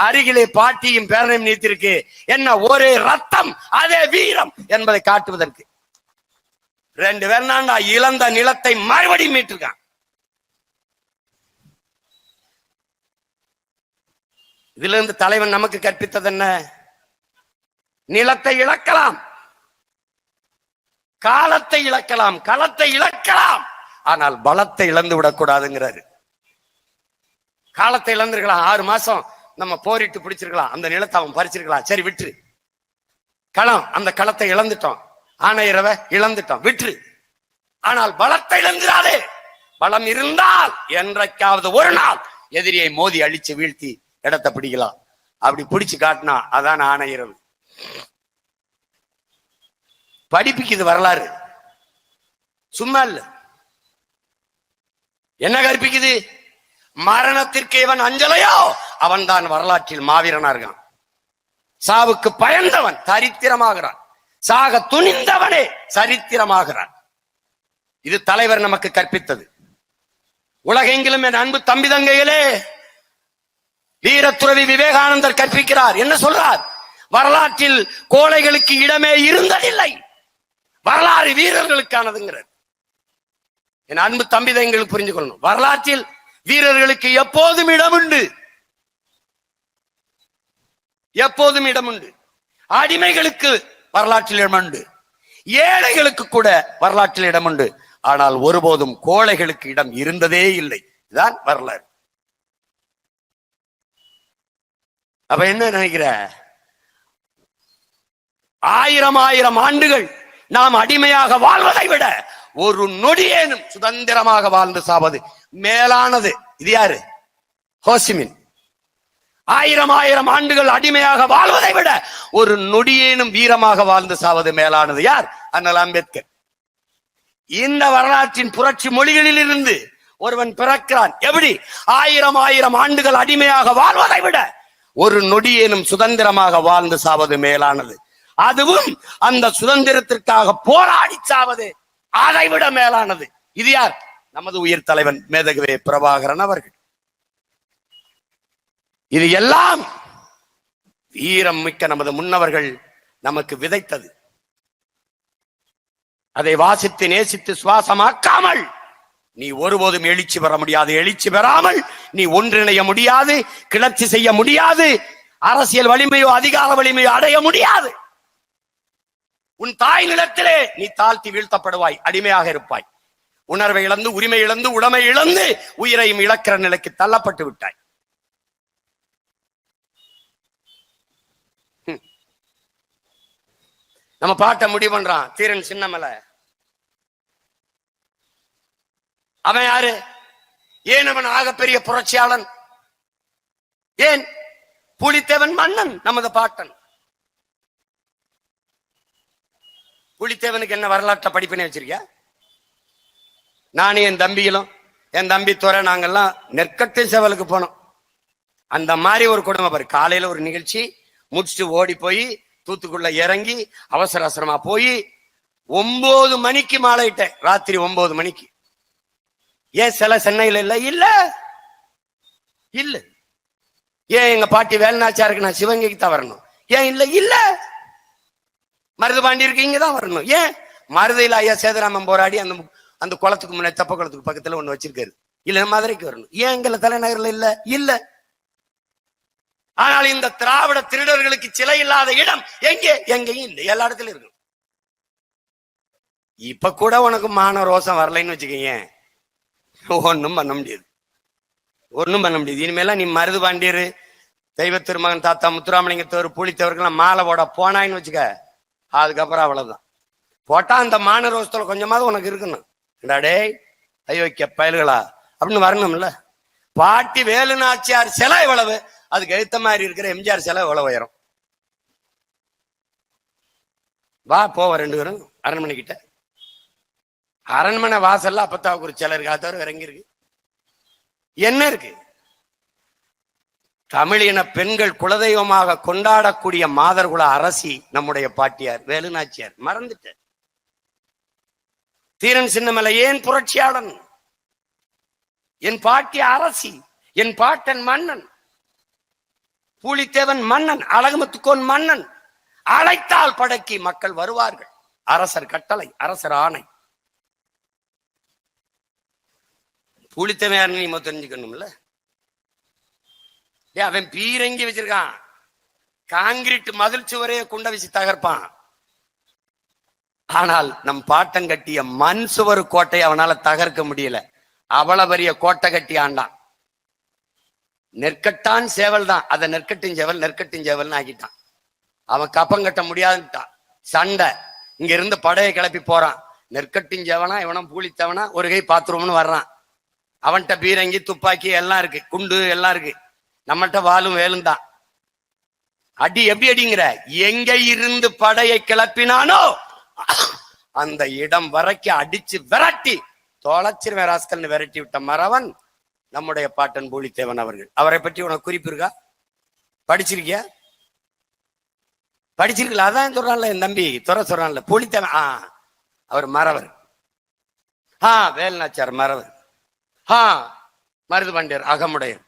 அருகிலே பாட்டியும் பேரனையும் நீத்திருக்கு. என்ன ஒரே ரத்தம் அதே வீரம் என்பதை காட்டுவதற்கு 2 பேர் தாண்டா இழந்த நிலத்தை மறுபடியும் மீட்டிருக்கான். இதுல இருந்து தலைவன் நமக்கு கற்பித்தது என்ன? நிலத்தை இழக்கலாம், காலத்தை இழக்கலாம், களத்தை இழக்கலாம், ஆனால் பலத்தை இழந்து விடக்கூடாதுங்கிறாரு. காலத்தை இழந்திருக்கலாம், 6 மாசம் நம்ம போரிட்டு பிடிச்சிருக்கலாம், அந்த நிலத்தை அவன் பறிச்சிருக்கலாம், சரி விட்டுரு. களம், அந்த களத்தை இழந்துட்டோம், ஆணையரவை இழந்துட்டோம், விட்டுரு. ஆனால் பலத்தை இழந்துடாதே. பலம் இருந்தால் என்றைக்காவது ஒரு நாள் எதிரியை மோதி அழிச்சு வீழ்த்தி இடத்தை பிடிக்கலாம். அப்படி பிடிச்சு காட்டினா அதான் ஆணையரவு. படிப்புக்கு வரலாறு சும்மா இல்ல. என்ன கற்பிக்குது? மரணத்திற்கு இவன் அஞ்சலையோ அவன் தான் வரலாற்றில் மாவீரனா இருக்கான். சாவுக்கு பயந்தவன் சரித்திரமாகிறான், சாக துணிந்தவனே சரித்திரமாகிறான். இது தலைவர் நமக்கு கற்பித்தது. உலகெங்கிலும் என் அன்பு தம்பி தங்கைகளே, வீரத்துறவி விவேகானந்தர் கற்பிக்கிறார். என்ன சொல்றார்? வரலாற்றில் கோழைகளுக்கு இடமே இருந்ததில்லை, வரலாறு வீரர்களுக்கானதுங்கிறார். என் அன்பு தம்பி தங்கைகளுக்கு புரிஞ்சு கொள்ளணும், வரலாற்றில் வீரர்களுக்கு எப்போதும் இடம் உண்டு, எப்போதும் இடம் உண்டு. அடிமைகளுக்கு வரலாற்றில் இடம் உண்டு, ஏழைகளுக்கு கூட வரலாற்றில் இடம் உண்டு. ஆனால் ஒருபோதும் கோழைகளுக்கு இடம் இருந்ததே இல்லை. இதுதான் வரலாறு. அப்ப என்ன நினைக்கிற? 1000 ஆண்டுகள் நாம் அடிமையாக வாழ்வதை விட ஒரு நொடியேனும் சுதந்திரமாக வாழ்ந்து சாவது மேலானது. இது யாரு? ஹோசிமின். 1000 ஆண்டுகள் அடிமையாக வாழ்வதை விட ஒரு நொடியேனும் வீரமாக வாழ்ந்து சாவது மேலானது யார்? அண்ணல் அம்பேத்கர். இந்த வரலாற்றின் புரட்சி மொழிகளில் இருந்து ஒருவன் பிறக்கிறான். எப்படி? 1000 ஆண்டுகள் அடிமையாக வாழ்வதை விட ஒரு நொடியேனும் சுதந்திரமாக வாழ்ந்து சாவது மேலானது. அதுவும் அந்த சுதந்திரத்திற்காக போராடி சாவது அதை விட மேலானது. இது யார்? நமது உயிர் தலைவன் மேதகுவே பிரபாகரன் அவர்கள். இது எல்லாம் வீரம் மிக்க நமது முன்னவர்கள் நமக்கு விதைத்தது. அதை வாசித்து நேசித்து சுவாசமாக்காமல் நீ ஒருபோதும் எழுச்சி பெற முடியாது. எழுச்சி பெறாமல் நீ ஒன்றிணைய முடியாது, கிளர்ச்சி செய்ய முடியாது, அரசியல் வலிமையோ அதிகார வலிமையோ அடைய முடியாது. உன் தாய் நிலத்திலே நீ தாழ்த்தி வீழ்த்தப்படுவாய், அடிமையாக இருப்பாய். உணர்வை இழந்து, உரிமை இழந்து, உடைமை இழந்து உயிரையும் இழக்கிற நிலைக்கு தள்ளப்பட்டு விட்டாய். நம்ம பாட்ட முடிவு பண்றான் தீரன் சின்னமலை. அவன் யாரு? ஏன் அவன் ஆகப்பெரிய புரட்சியாளன்? ஏன்? புலித்தேவன் மன்னன், நமது பாட்டன். புலித்தேவனுக்கு என்ன வரலாற்றை படிப்பினை வச்சிருக்க? நானும் என் தம்பிகளும், என் தம்பி துறை, நாங்கெல்லாம் நெற்கட்டு சேவலுக்கு போனோம். அந்த மாதிரி ஒரு குடும்பம் பாரு. காலையில ஒரு நிகழ்ச்சி முடிச்சுட்டு ஓடி போய் தூத்துக்குள்ள இறங்கி அவசர அவசரமா போய் 9 மணிக்கு மாலையிட்டேன். ராத்திரி 9 மணிக்கு. ஏன் சில சென்னையில இல்ல? இல்ல இல்ல. ஏன் எங்க பாட்டி வேலுநாச்சியாருக்கு நான் சிவகங்கைக்கு தான் வரணும்? ஏன் இல்ல? இல்ல. மருது இருக்கு, இங்கதான் வரணும். ஏன்? மருதையில் ஐயா சேதுராமன் போராடி அந்த குளத்துக்கு முன்னாடி தப்ப குளத்துக்கு பக்கத்துல ஒண்ணு வச்சிருக்காரு. இல்ல மதுரைக்கு வரணும். ஏன் எங்களை தலைநகர்ல இல்ல? இல்ல. ஆனால் இந்த திராவிட திருடர்களுக்கு சிலை இல்லாத இடம் எங்கே? எங்கேயும் இல்லை, எல்லா இடத்துலயும் இருக்கு. இப்ப கூட உனக்கு மான ரோசம் வரலைன்னு வச்சுக்கீங்க, ஒன்னும் பண்ண முடியாது, ஒன்னும் பண்ண முடியாது. இனிமேலாம் நீ மருது பாண்டியர், தெய்வ திருமகன் தாத்தா முத்துராமலிங்கத்தவர், பூலித்தவர்கள் மாலை போட போனான்னு வச்சுக்க, அதுக்கப்புறம் அவ்வளவுதான். போட்டா அந்த மான ரோசத்துல கொஞ்சமாவது உனக்கு இருக்கணும். டே ஐயோக்கிய பயல்களா அப்படின்னு வரணும்ல. பாட்டி வேலு நாச்சியார் சிலை எவ்வளவு, அதுக்கு எழுத்த மாதிரி இருக்கிற எம்ஜிஆர் சிலை எவ்வளவு உயரம். வா போவ ரெண்டு பேரும் அரண்மனை கிட்ட. அரண்மனை வாசல்ல அப்பத்தாவுக்கு ஒரு சிலை இருக்கு, அது இறங்கி இருக்கு. என்ன இருக்கு? தமிழின பெண்கள் குலதெய்வமாக கொண்டாடக்கூடிய மாதர்குல அரசி நம்முடைய பாட்டியார் வேலு நாச்சியார். மறந்துட்ட. தீரன் சின்னமலை ஏன் புரட்சியாளன்? என் பாட்டி அரசி, என் பாட்டன் மன்னன், பூலித்தேவன் மன்னன், அழகுமுத்துக்கோன் மன்னன். அழைத்தால் படைக்கு மக்கள் வருவார்கள். அரசர் கட்டளை, அரசர் ஆணை. பூலித்தேவன் நீ தெரிஞ்சுக்கணும்ல. அவன் பீரங்கி வச்சிருக்கான், காங்கிரீட் மதில் சுவரையே குண்ட வச்சு தகர்ப்பான். ஆனால் நம் பாட்டம் கட்டிய மண் சுவர் கோட்டை அவனால தகர்க்க முடியல. அவ்வளவு பெரிய கோட்டை கட்டி ஆண்டான். நெற்கட்டான் சேவல் தான், அதை நெற்கட்டின் சேவல் நெற்கட்டின் சேவல்னு ஆக்கிட்டான். அவன் கப்பம் கட்ட முடியாதுட்டான். சண்டை இங்க இருந்து படையை கிளப்பி போறான். நெற்கட்டின் சேவனா இவனும் பூலித்தவனா ஒரு கை பாத்துருவோம்னு வர்றான். அவன்கிட்ட பீரங்கி துப்பாக்கி எல்லாம் இருக்கு, குண்டு எல்லாம் இருக்கு. நம்மகிட்ட வாலும் வேலும் தான். அடி எப்படி அடிங்கிற? எங்க இருந்து படையை கிளப்பினானோ அந்த இடம் வரைக்கும் அடிச்சு விரட்டி தொலைச்சிருவேன் ராஸ்கல்னு விரட்டி விட்ட மறவன் நம்முடைய பாட்டன் பூலித்தேவன் அவர்கள். அவரை பற்றி உனக்கு குறிப்பு இருக்கா? படிச்சிருக்கியா? படிச்சிருக்கல? அதான் சொல்றான்ல என் தம்பி துறை சொல்றான்ல, பூலித்தேவன் அவர் மறவர். வேலுநாச்சியார் மறவர். மருது பாண்டியர் அகமுடையர்,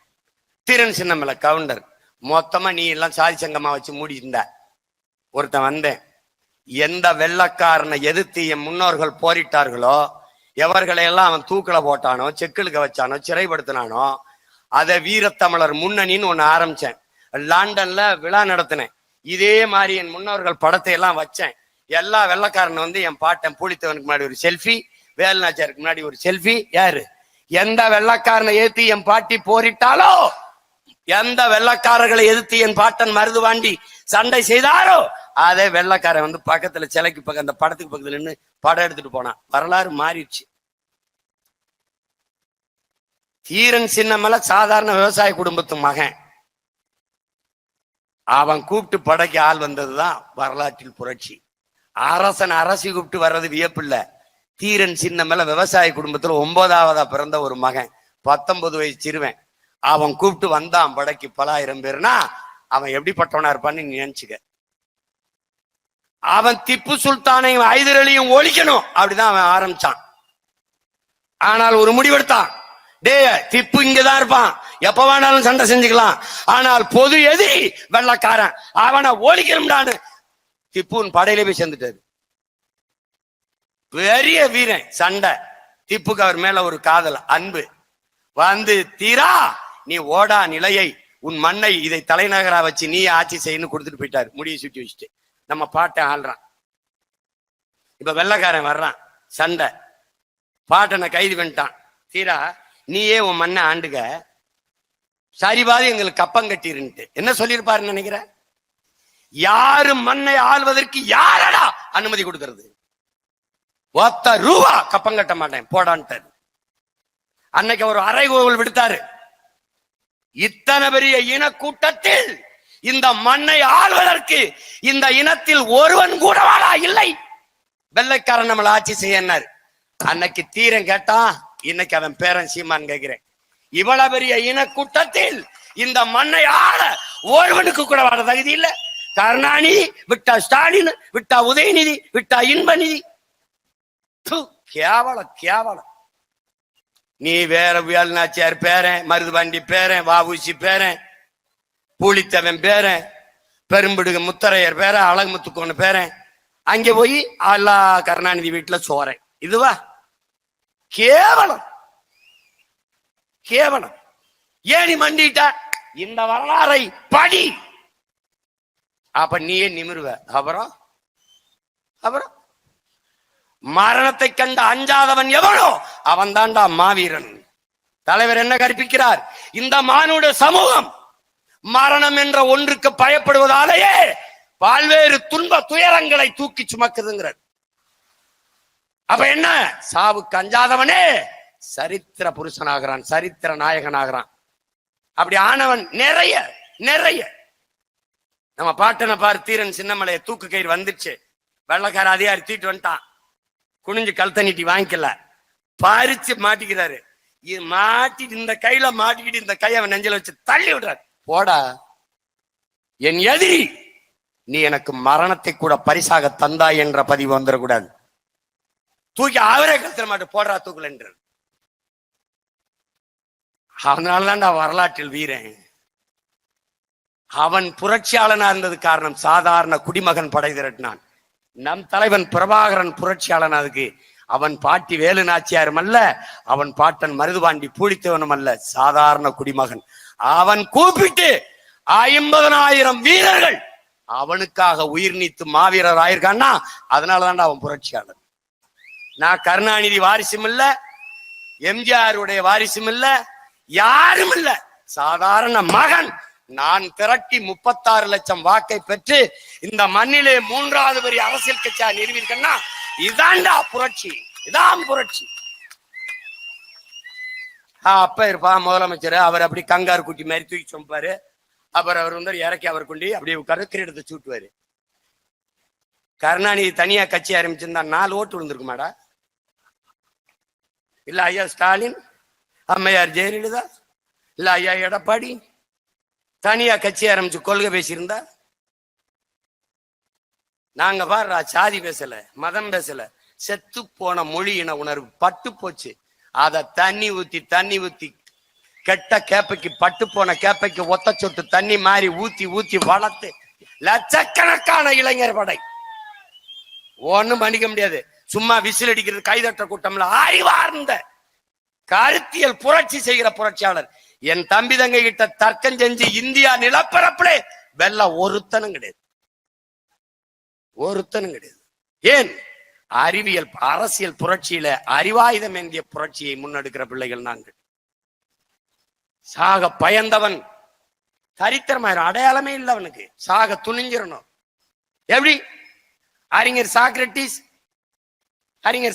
தீரன் சின்னமலை கவுண்டர். மொத்தமா நீ எல்லாம் சாதி சங்கமா வச்சு மூடி இருந்த. ஒருத்தன் வந்தேன், எந்த வெள்ளக்காரனை எதிர்த்து என் முன்னோர்கள் போரிட்டார்களோ, எவர்களையெல்லாம் அவன் தூக்கில போட்டானோ, செக்கிலுக்க வச்சானோ, சிறைப்படுத்தினானோ, அதை வீரத்தமிழர் முன்னணின்னு ஒண்ணு ஆரம்பிச்சேன். லண்டன்ல விழா நடத்தினேன். இதே மாதிரி என் முன்னோர்கள் படத்தை எல்லாம் வச்சேன். எல்லா வெள்ளக்காரன் வந்து என் பாட்டன் பூலித்தவனுக்கு முன்னாடி ஒரு செல்ஃபி, வேலுநாச்சியாருக்கு முன்னாடி ஒரு செல்ஃபி. யாரு? எந்த வெள்ளக்காரனை எதிர்த்து என் பாட்டி போரிட்டாலோ, எந்த வெள்ளக்காரர்களை எதிர்த்து என் பாட்டன் மருதுவாண்டி சண்டை செய்தாரோ, அதே வெள்ளக்காரன் வந்து பக்கத்துல சிலைக்கு பக்கம் அந்த படத்துக்கு பக்கத்துல நின்று படம் எடுத்துட்டு போனான். வரலாறு மாறிடுச்சு. தீரன் சின்னமலை சாதாரண விவசாய குடும்பத்து மகன். அவன் கூப்பிட்டு படைக்கு ஆள் வந்ததுதான் வரலாற்றில் புரட்சி. அரசன் அரசி கூப்பிட்டு வர்றது வியப்பில்லை. தீரன் சின்னமலை விவசாய குடும்பத்துல 9ஆவதா பிறந்த ஒரு மகன், 19 வயசு சிறுவன். அவன் கூப்பிட்டு வந்தான் படைக்கு பல ஆயிரம் பேர்னா அவன் எப்படிப்பட்டவனா இருப்பான்னு நீ நினைச்சுக்க. அவன் திப்பு சுல்தானையும் ஹைதர் அலியும் ஒழிக்கணும் அப்படிதான் அவன் ஆரம்பிச்சான். ஆனால் ஒரு முடிவெடுத்தான், டே திப்பு இங்கதான் இருப்பான், எப்ப வேணாலும் சண்டை செஞ்சுக்கலாம், ஆனால் பொது எதிரி வெள்ளக்காரன், அவனை ஒழிக்கணும்டான்னு திப்புன் படையில போய் சேர்ந்துட்டாரு. பெரிய வீரன். சண்டை. திப்புக்கு அவர் மேல ஒரு காதல் அன்பு வந்து, தீரா நீ ஓடா நிலையை உன் மண்ணை இதை தலைநகரா வச்சு நீ ஆட்சி செய்யணும் கொடுத்துட்டு போயிட்டாரு. முடியை சுட்டி வச்சுட்டு நம்ம பாட்டை ஆள்றான். இப்ப வெள்ளக்காரன் வர்றான். சண்டை. பாட்டனை கைது பண்ணிட்டான். தீரா நீயே உன் மண்ணை ஆண்டுக, சரிபாதி எங்களுக்கு கப்பம் கட்டிருன்ட்டு என்ன சொல்லியிருப்பாருன்னு நினைக்கிற? யாரு மண்ணை ஆள்வதற்கு யாரடா அனுமதி கொடுக்கறது? ₹1 கப்பம் கட்ட மாட்டேன் போடான்ட்டாரு. அன்னைக்கு ஒரு அறைகூவல் விடுத்தாரு. இத்தனை பெரிய இன கூட்டத்தில் இந்த மண்ணை ஆள்வதற்கு இந்த இனத்தில் ஒருவன் கூட வாடா இல்லை, வெள்ளைக்காரன் நம்மளை ஆட்சி செய்யனார். அன்னைக்கு தீரன் கேட்டான், இன்னைக்கு அவன் பேரன் சீமான் கேட்கிறேன். இவ்வளவு பெரிய இன கூட்டத்தில் இந்த மண்ணை ஆள ஒருவனுக்கு கூட வாட தகுதி இல்லை. கருணாநிதி விட்டா, ஸ்டாலின் விட்டா, உதயநிதி விட்டா, இன்பநிதி. கேவலம் கேவலம். நீ வேற வேலுநாச்சியார் பேரன், மருதுபாண்டி பேரன், வாவூசி பேரன், பூலித்தவன் பேரன், பெரும்பிடுக முத்தரையர் பேரன், அழகுமுத்துக்கோன்னு பேரன், அங்கே போய் அல்லா கருணாநிதி வீட்டுல சோறேன். இதுவா கேவலம் கேவலம். ஏனி மண்டிட்ட இந்த வரலாறை படி, அப்ப நீயே நிமிருவ. அப்புறம் அப்புறம் மரணத்தை கண்டு அஞ்சாதவன் எவனோ அவன் தான்டா மாவீரன். தலைவர் என்ன கற்பிக்கிறார்? இந்த மானுட சமூகம் மரணம் என்ற ஒன்றுக்கு பயப்படுவதாலேயே பல்வேறு துன்ப துயரங்களை தூக்கி சுமக்குதுங்கிறார். அப்ப என்ன? சாவுக்கு அஞ்சாதவனே சரித்திர புருஷனாகிறான், சரித்திர நாயகனாகிறான். அப்படி ஆனவன் நிறைய நிறைய. நம்ம பாட்டனை பாரு, தீரன் சின்னமலைய தூக்கு கயிறு வந்துச்சு, வெள்ளக்கார அதிகாரி தூக்கிட்டு வந்துட்டான், குனிஞ்சு கழுத்த நீட்டி வாங்கிக்கல, பறிச்சு மாட்டிக்கிறாரு. இது மாட்டிட்டு இந்த கையில மாட்டிக்கிட்டு இந்த கையை அவன் நெஞ்சில வச்சு தள்ளி விடுறாரு. போடா என் எதிரி, நீ எனக்கு மரணத்தை கூட பரிசாக தந்தாய் என்ற பதிவு வந்துடக்கூடாது. தூக்கி அவரே கழுத்துல மாட்டு போடுறா தூக்குல என்று. அதனாலதான் நான் வரலாற்றில் வீரன். அவன் புரட்சியாளனா இருந்தது காரணம் சாதாரண குடிமகன் படை திரட்டினான். நம் தலைவன் பிரபாகரன் புரட்சியாளன். அதுக்கு அவன் பாட்டி வேலு நாச்சியாரும் அல்ல, அவன் பாட்டன் மருதுபாண்டி பூடித்தவனும் அல்ல, சாதாரண குடிமகன். அவன் கூப்பிட்டு 50,000 வீரர்கள் அவனுக்காக உயிர் நீத்து மாவீரர் ஆயிருக்கான்னா அதனாலதான் அவன் புரட்சியாளன். நான் கருணாநிதி வாரிசும் இல்ல, எம்ஜிஆருடைய வாரிசும் இல்ல, யாரும் இல்ல, சாதாரண மகன். நான் திரட்டி 36 லட்சம் வாக்கை பெற்று இந்த மண்ணிலே 3வது பெரிய அரசியல் கட்சியா நிறுவிருக்கேன்னா இதான்டா புரட்சி, இதான் புரட்சி. அப்ப இருப்பா முதலமைச்சர், அவர் அப்படி கங்காரு குட்டி மாதிரி தூக்கி சொம்பாரு. அப்புறம் அவர் வந்து இறக்கி அவர் கொண்டு அப்படியே உட்கார கிரீடத்தை சூட்டுவாரு. கருணாநிதி தனியா கட்சி ஆரம்பிச்சிருந்தா 4 ஓட்டு விழுந்திருக்குமாடா? இல்ல ஐயா ஸ்டாலின், அம்மையார் ஜெயலலிதா, இல்ல ஐயா எடப்பாடி தனியா கட்சி ஆரம்பிச்சு கொள்கை பேசியிருந்தா? நாங்க பாரு சாதி பேசல, மதம் பேசல, செத்து போன மொழி இன உணர்வு பட்டு போச்சு. அத தண்ணி ஊத்தி கெட்ட கேப்பைக்கு, பட்டு போன கேப்பைக்கு ஒத்த சொட்டு தண்ணி மாதிரி ஊத்தி வளர்த்து லட்சக்கணக்கான இளைஞர் படை. ஒண்ணும் பண்ணிக்க முடியாது. சும்மா விசில் அடிக்கிறது கைதட்ட கூட்டம்ல அறிவார்ந்த கருத்தியல் புரட்சி செய்கிற புரட்சியாளர். என் தம்பி தங்கை கிட்ட தர்க்கம் செஞ்சு இந்தியா நிலப்பரப்பிலே வெல்ல ஒருத்தனும் கிடையாது, ஒருத்தனும் கிடையாது. ஏன்? அறிவியல் அரசியல் புரட்சியில அறிவாயுதம் என்கிற புரட்சியை முன்னெடுக்கிற பிள்ளைகள் நாங்கள். சாக பயந்தவன் சரித்திரமாயிரும், அடையாளமே இல்லை அவனுக்கு. சாக துணிஞ்சிடணும். எப்படி? அறிஞர்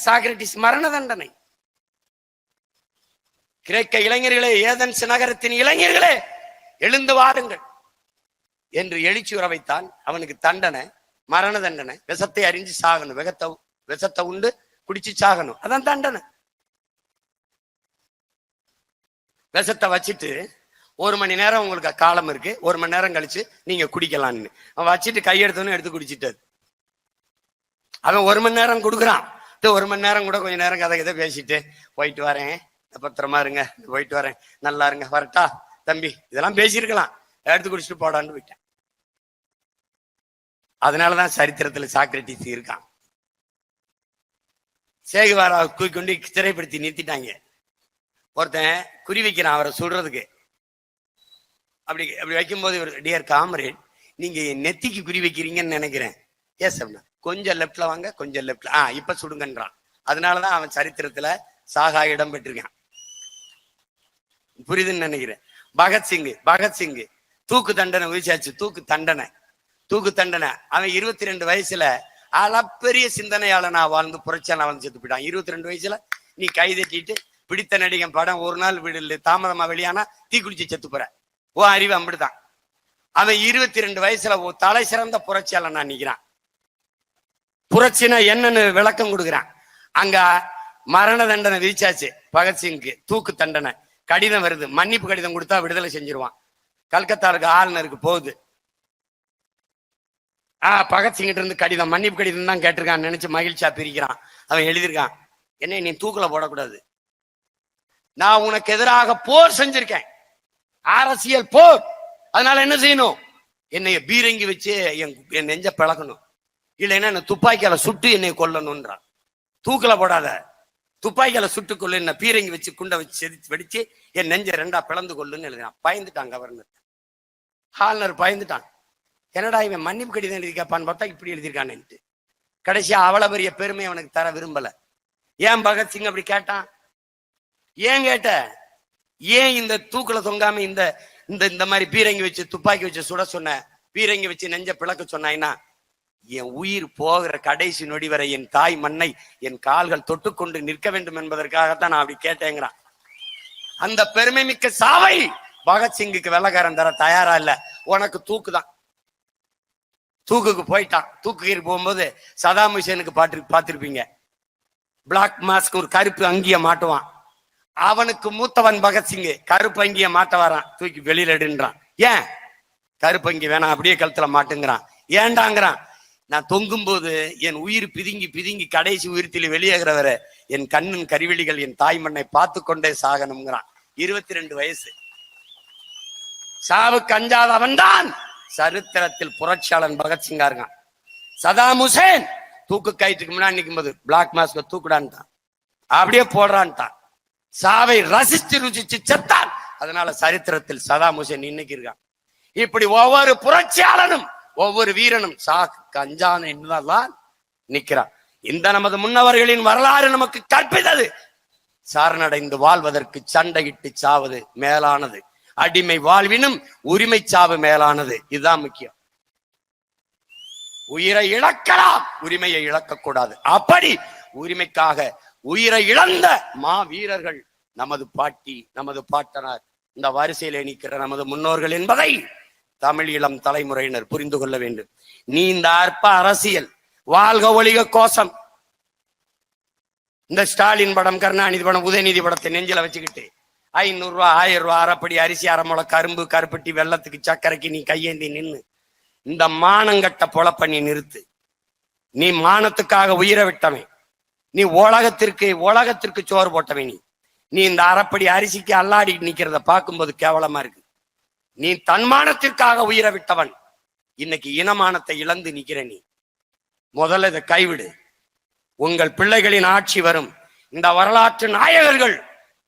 சாக்ரட்டிஸ் மரண தண்டனை. கிரேக்க இளைஞர்களே, ஏதென்ஸ் நகரத்தின் இளைஞர்களே, எழுந்து வாருங்கள் என்று எழுச்சி உற வைத்தான். அவனுக்கு தண்டனை, மரண தண்டனை. விஷத்தை அறிஞ்சு சாகணும், விஷத்தை உண்டு குடிச்சு சாகணும், அதான் தண்டனை. விஷத்தை வச்சுட்டு 1 மணி நேரம் உங்களுக்கு காலம் இருக்கு, 1 மணி நேரம் கழிச்சு நீங்க குடிக்கலான்னு அவன் வச்சுட்டு கையெடுத்தவனு எடுத்து குடிச்சிட்டாரு. அவன் 1 மணி நேரம் கொடுக்குறான். 1 மணி நேரம் கூட கொஞ்ச நேரம் கதை பேசிட்டு போயிட்டு வரேன், பத்திரமா இருங்க, போயிட்டு வரேன், நல்லா இருங்க, வரட்டா தம்பி, இதெல்லாம் பேசியிருக்கலாம், எடுத்து குடிச்சிட்டு போடான்னு போயிட்டேன். அதனாலதான் சரித்திரத்துல சாக்ரட்டிஸ் இருக்கான். சேகுவாரா கொண்டு சிறைப்படுத்தி நிறுத்திட்டாங்க. ஒருத்தன் குறி வைக்கிறான் அவரை சொல்றதுக்கு. அப்படி வைக்கும்போது டியர் காம்ரேட், நீங்க நெத்திக்கு குறி வைக்கிறீங்கன்னு நினைக்கிறேன். எஸ் அப்படின்னா, கொஞ்சம் லெப்ட்ல வாங்க, கொஞ்சம் லெப்ட்ல, இப்ப சுடுங்கன்றான். அதனாலதான் அவன் சரித்திரத்துல சாகா இடம் பெற்றிருக்கான். புரியுதுன்னு நினைக்கிறேன். பகத்சிங் தூக்கு தண்டனை விதிச்சாச்சு. தூக்கு தண்டனை. அவன் 22 வயசுல அளப்பெரிய சிந்தனையாளனா வாழ்ந்து புரட்சியாளனா வந்து செத்து போயிட்டான். 22 வயசுல நீ கைதட்டிட்டு பிடித்த நடிகன் படம் ஒரு நாள் வீடு தாமதமா வெளியானா தீக்குளிச்சு செத்து போற. அறிவு அம்பிடுதான். அவன் 22 வயசுல தலை சிறந்த புரட்சியாளனா நிக்கிறான். புரட்சினா என்னன்னு விளக்கம் கொடுக்குறான். அங்க மரண தண்டனை விதிச்சாச்சு பகத்சிங்க்கு, தூக்கு தண்டனை. கடிதம் வருது, மன்னிப்பு கடிதம் கொடுத்தா விடுதலை செஞ்சிருவான். கல்கத்தாவுக்கு ஆளுநருக்கு போகுது. பகத்சிங்கிட்ட இருந்து கடிதம், மன்னிப்பு கடிதம் தான் கேட்டிருக்கான் நினைச்சு மகிழ்ச்சியா பிரிக்கிறான். அவன் எழுதியிருக்கான், என்னை நீ தூக்குல போடக்கூடாது, நான் உனக்கு எதிராக போர் செஞ்சிருக்கேன், அரசியல் போர். அதனால என்ன செய்யணும்? என்னைய பீரங்கி வச்சு என் நெஞ்ச பிளக்கணும், இல்லைன்னா என்ன துப்பாக்கியால சுட்டு என்னை கொல்லணும்ன்றான். தூக்குல போடாத, துப்பாக்கியால சுட்டு கொள்ளு, என்ன பீரங்கி வச்சு குண்டை வச்சு வெடிச்சு என் நெஞ்ச 2ஆ பிளந்து கொள்ளுன்னு எழுதினான். பயந்துட்டான் கவர்னர். ஆளுநர் பயந்துட்டான். என்னடா இவன் மன்னிப்பு கடிதம் எழுதி கேட்பான்னு பார்த்தா இப்படி எழுதியிருக்கான்ட்டு. கடைசியா அவ்வளவு பெரிய பெருமை அவனுக்கு தர விரும்பல. ஏன் பகத்சிங் அப்படி கேட்டான்? ஏன் கேட்ட? ஏன் இந்த தூக்குல தொங்காம இந்த இந்த இந்த மாதிரி பீரங்கி வச்சு துப்பாக்கி வச்சு சுட சொன்ன, பீரங்கி வச்சு நெஞ்ச பிளக்க சொன்னா, என் உயிர் போகிற கடைசி நொடி வரை என் தாய் மண்ணை என் கால்கள் தொட்டுக்கொண்டு நிற்க வேண்டும் என்பதற்காகத்தான் நான் அப்படி கேட்டேங்கிறான். அந்த பெருமை மிக்க சாவை பகத்சிங்குக்கு வெள்ளக்காரன் தர தயாரா இல்ல. உனக்கு தூக்குதான். தூக்குக்கு போயிட்டான். தூக்குக்கு போகும்போது சதாம் ஹுசேனுக்கு பார்த்திருப்பீங்க, பிளாக் மாஸ்க் ஒரு கருப்பு அங்கிய மாட்டுவான். அவனுக்கு மூத்தவன் பகத்சிங் கருப்பு அங்கிய மாட்ட வரான். தூக்கி வெளியில எடுன்றான். ஏன்? கருப்பு அங்கி வேணாம், அப்படியே கழுத்துல மாட்டுங்கிறான். ஏண்டாங்கிறான்? நான் தொங்கும் போது என் உயிர் பிதுங்கி பிதுங்கி கடைசி உயிர்த்தில வெளியேகிறவரை என் கண்ணின் கருவிழிகள் என் தாய் மண்ணை பார்த்து கொண்டே சாகணுங்கிறான். 22 வயசு. சாவுக்கு அஞ்சாத அவன்தான் சரித்திரத்தில் புரட்சியாளன் பகத்சிங்கா இருக்கான். சதாம் ஹுசேன் தூக்கு கயிற்றுக்கு முன்னாடி நிற்கும் போது பிளாக் மாஸ்க தூக்குடான்ட்டான், அப்படியே போடுறான்ட்டான். சாவை ரசிச்சு ருசிச்சு செத்தான். அதனால சரித்திரத்தில் சதாம் ஹுசேன் இன்னைக்கு இருக்கான். இப்படி ஒவ்வொரு புரட்சியாளனும் ஒவ்வொரு வீரனும் சாக்கு அஞ்சான என்னதான் நிக்கிறான். இந்த நமது முன்னவர்களின் வரலாறு நமக்கு கற்பித்தது. சரணடைந்து வாழ்வதற்கு சண்டையிட்டு சாவது மேலானது, அடிமை வாழ்வினும் உரிமை சாவு மேலானது. இதுதான் முக்கியம். உயிரை இழக்கலாம், உரிமையை இழக்கக்கூடாது. அப்படி உரிமைக்காக உயிரை இழந்த மா வீரர்கள் நமது பாட்டி, நமது பாட்டனார், இந்த வரிசையில நிற்கிற நமது முன்னோர்கள் என்பதை தமிழ் இளம் தலைமுறையினர் புரிந்து கொள்ள வேண்டும். நீ இந்த அற்ப அரசியல் வாழ்க ஒழிக கோஷம், இந்த ஸ்டாலின் படம், கருணாநிதி படம், உதயநிதி படத்தை நெஞ்சில வச்சுக்கிட்டு 500 ரூபாய் 1000 ரூபாய் அரைப்படி அரிசி, அரைமுளை கரும்பு, கருப்பட்டி, வெள்ளத்துக்கு சக்கரைக்கு நீ கையேந்தி நின்று இந்த மானங்கட்ட பொழப்ப நீ நிறுத்து. நீ மானத்துக்காக உயிரை விட்டவன். நீ உலகத்திற்கு சோறு போட்டவன். நீ இந்த அரைப்படி அரிசிக்கு அல்லாடி நிக்கிறத பார்க்கும்போது கேவலமா இருக்கு. நீ தன்மானத்திற்காக உயிரை விட்டவன். இன்னைக்கு இனமானத்தை இழந்து நிக்கிற நீ. முதல்ல இதை கைவிடு. உங்கள் பிள்ளைகளின் ஆட்சி வரும். இந்த வரலாற்று நாயகர்கள்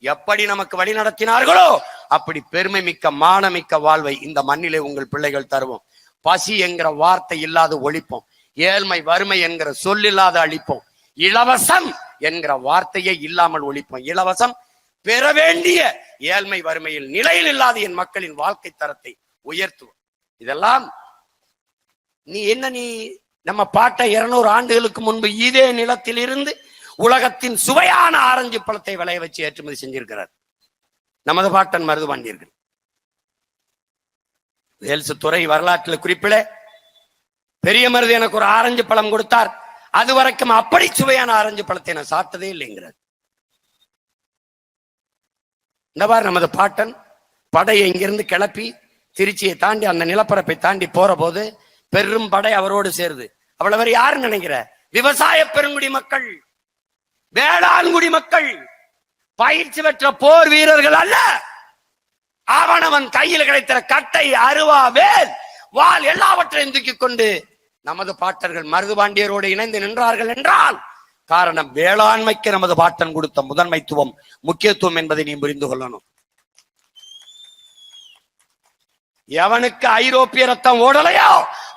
எப்படி நமக்கு வழி நடத்தினார்களோ அப்படி பெருமை மிக்க மானமிக்க வாழ்வை இந்த மண்ணிலே உங்கள் பிள்ளைகள் தருவோம். பசி என்கிற வார்த்தை இல்லாத ஒழிப்போம். ஏழ்மை வறுமை என்கிற சொல் இல்லாத அழிப்போம். இலவசம் என்கிற வார்த்தையே இல்லாமல் ஒழிப்போம். இலவசம் பெற வேண்டிய ஏழ்மை வறுமையில் நிலையில் இல்லாத என் மக்களின் வாழ்க்கை தரத்தை உயர்த்துவோம். இதெல்லாம் நீ நம்ம பாட்டை 200 ஆண்டுகளுக்கு முன்பு இதே நிலத்தில் இருந்து உலகத்தின் சுவையான ஆரஞ்சு பழத்தை விளைய வச்சு ஏற்றுமதி செஞ்சிருக்கிறார் நமது பாட்டன் மருதுபாண்டியர்கள். வேல்சு துறை வரலாற்றில் குறிப்பிட பெரிய மருது எனக்கு ஒரு ஆரஞ்சு பழம் கொடுத்தார், அது வரைக்கும் அப்படி சுவையான ஆரஞ்சு பழத்தை நான் சாப்பிட்டதே இல்லைங்கிறார். இந்த மாதிரி நமது பாட்டன் படையை இங்கிருந்து கிளப்பி திருச்சியை தாண்டி அந்த நிலப்பரப்பை தாண்டி போற போது பெரும் படை அவரோடு சேருது. அவ்வளவு யாரு நினைக்கிற? விவசாய பெருங்குடி மக்கள், வேளாண்குடி மக்கள், பயிற்சி பெற்ற போர் வீரர்கள் அல்ல. அவனவன் கையில் கிடைத்த கட்டை, அருவா, வேல், வாள் எல்லாவற்றையும் தூக்கிக் கொண்டு நமது பாட்டர்கள் மருதுபாண்டியரோடு இணைந்து நின்றார்கள் என்றால் காரணம் வேளாண்மைக்கு நமது பாட்டன் கொடுத்த முதன்மைத்துவம், முக்கியத்துவம் என்பதை நீ புரிந்து கொள்ளணும். எவனுக்கு ஐரோப்பிய ரத்தம் ஓடலையோ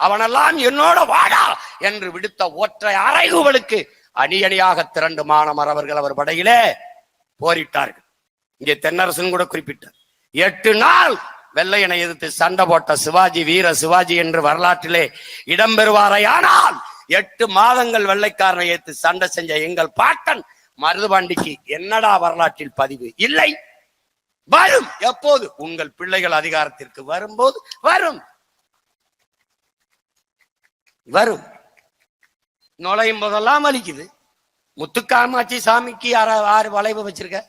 அவனெல்லாம் என்னோட வாடா என்று விடுத்த ஒற்றை அறைகூவலுக்கு அணி அணியாக திரண்டு மானமரவர்கள் அவர் படையிலே போரிட்டார்கள். இங்கே தென்னரசன் கூட குறிப்பிட்டார். 8 நாள் வெள்ளையனை எதிர்த்து சண்டை போட்ட சிவாஜி, வீர சிவாஜி என்று வரலாற்றிலே இடம்பெறுவாரையானால் 8 மாதங்கள் வெள்ளைக்காரனை ஏற்று சண்டை செஞ்ச எங்கள் பாட்டன் மருதுபாண்டிக்கு என்னடா வரலாற்றில் பதிவு இல்லை? வரும். எப்போது? உங்கள் பிள்ளைகள் அதிகாரத்திற்கு வரும்போது வரும். வரும். நுழையும் போதெல்லாம் வலிக்குது. முத்துக்காமாட்சி சாமிக்கு 6 வளைவு வச்சிருக்க.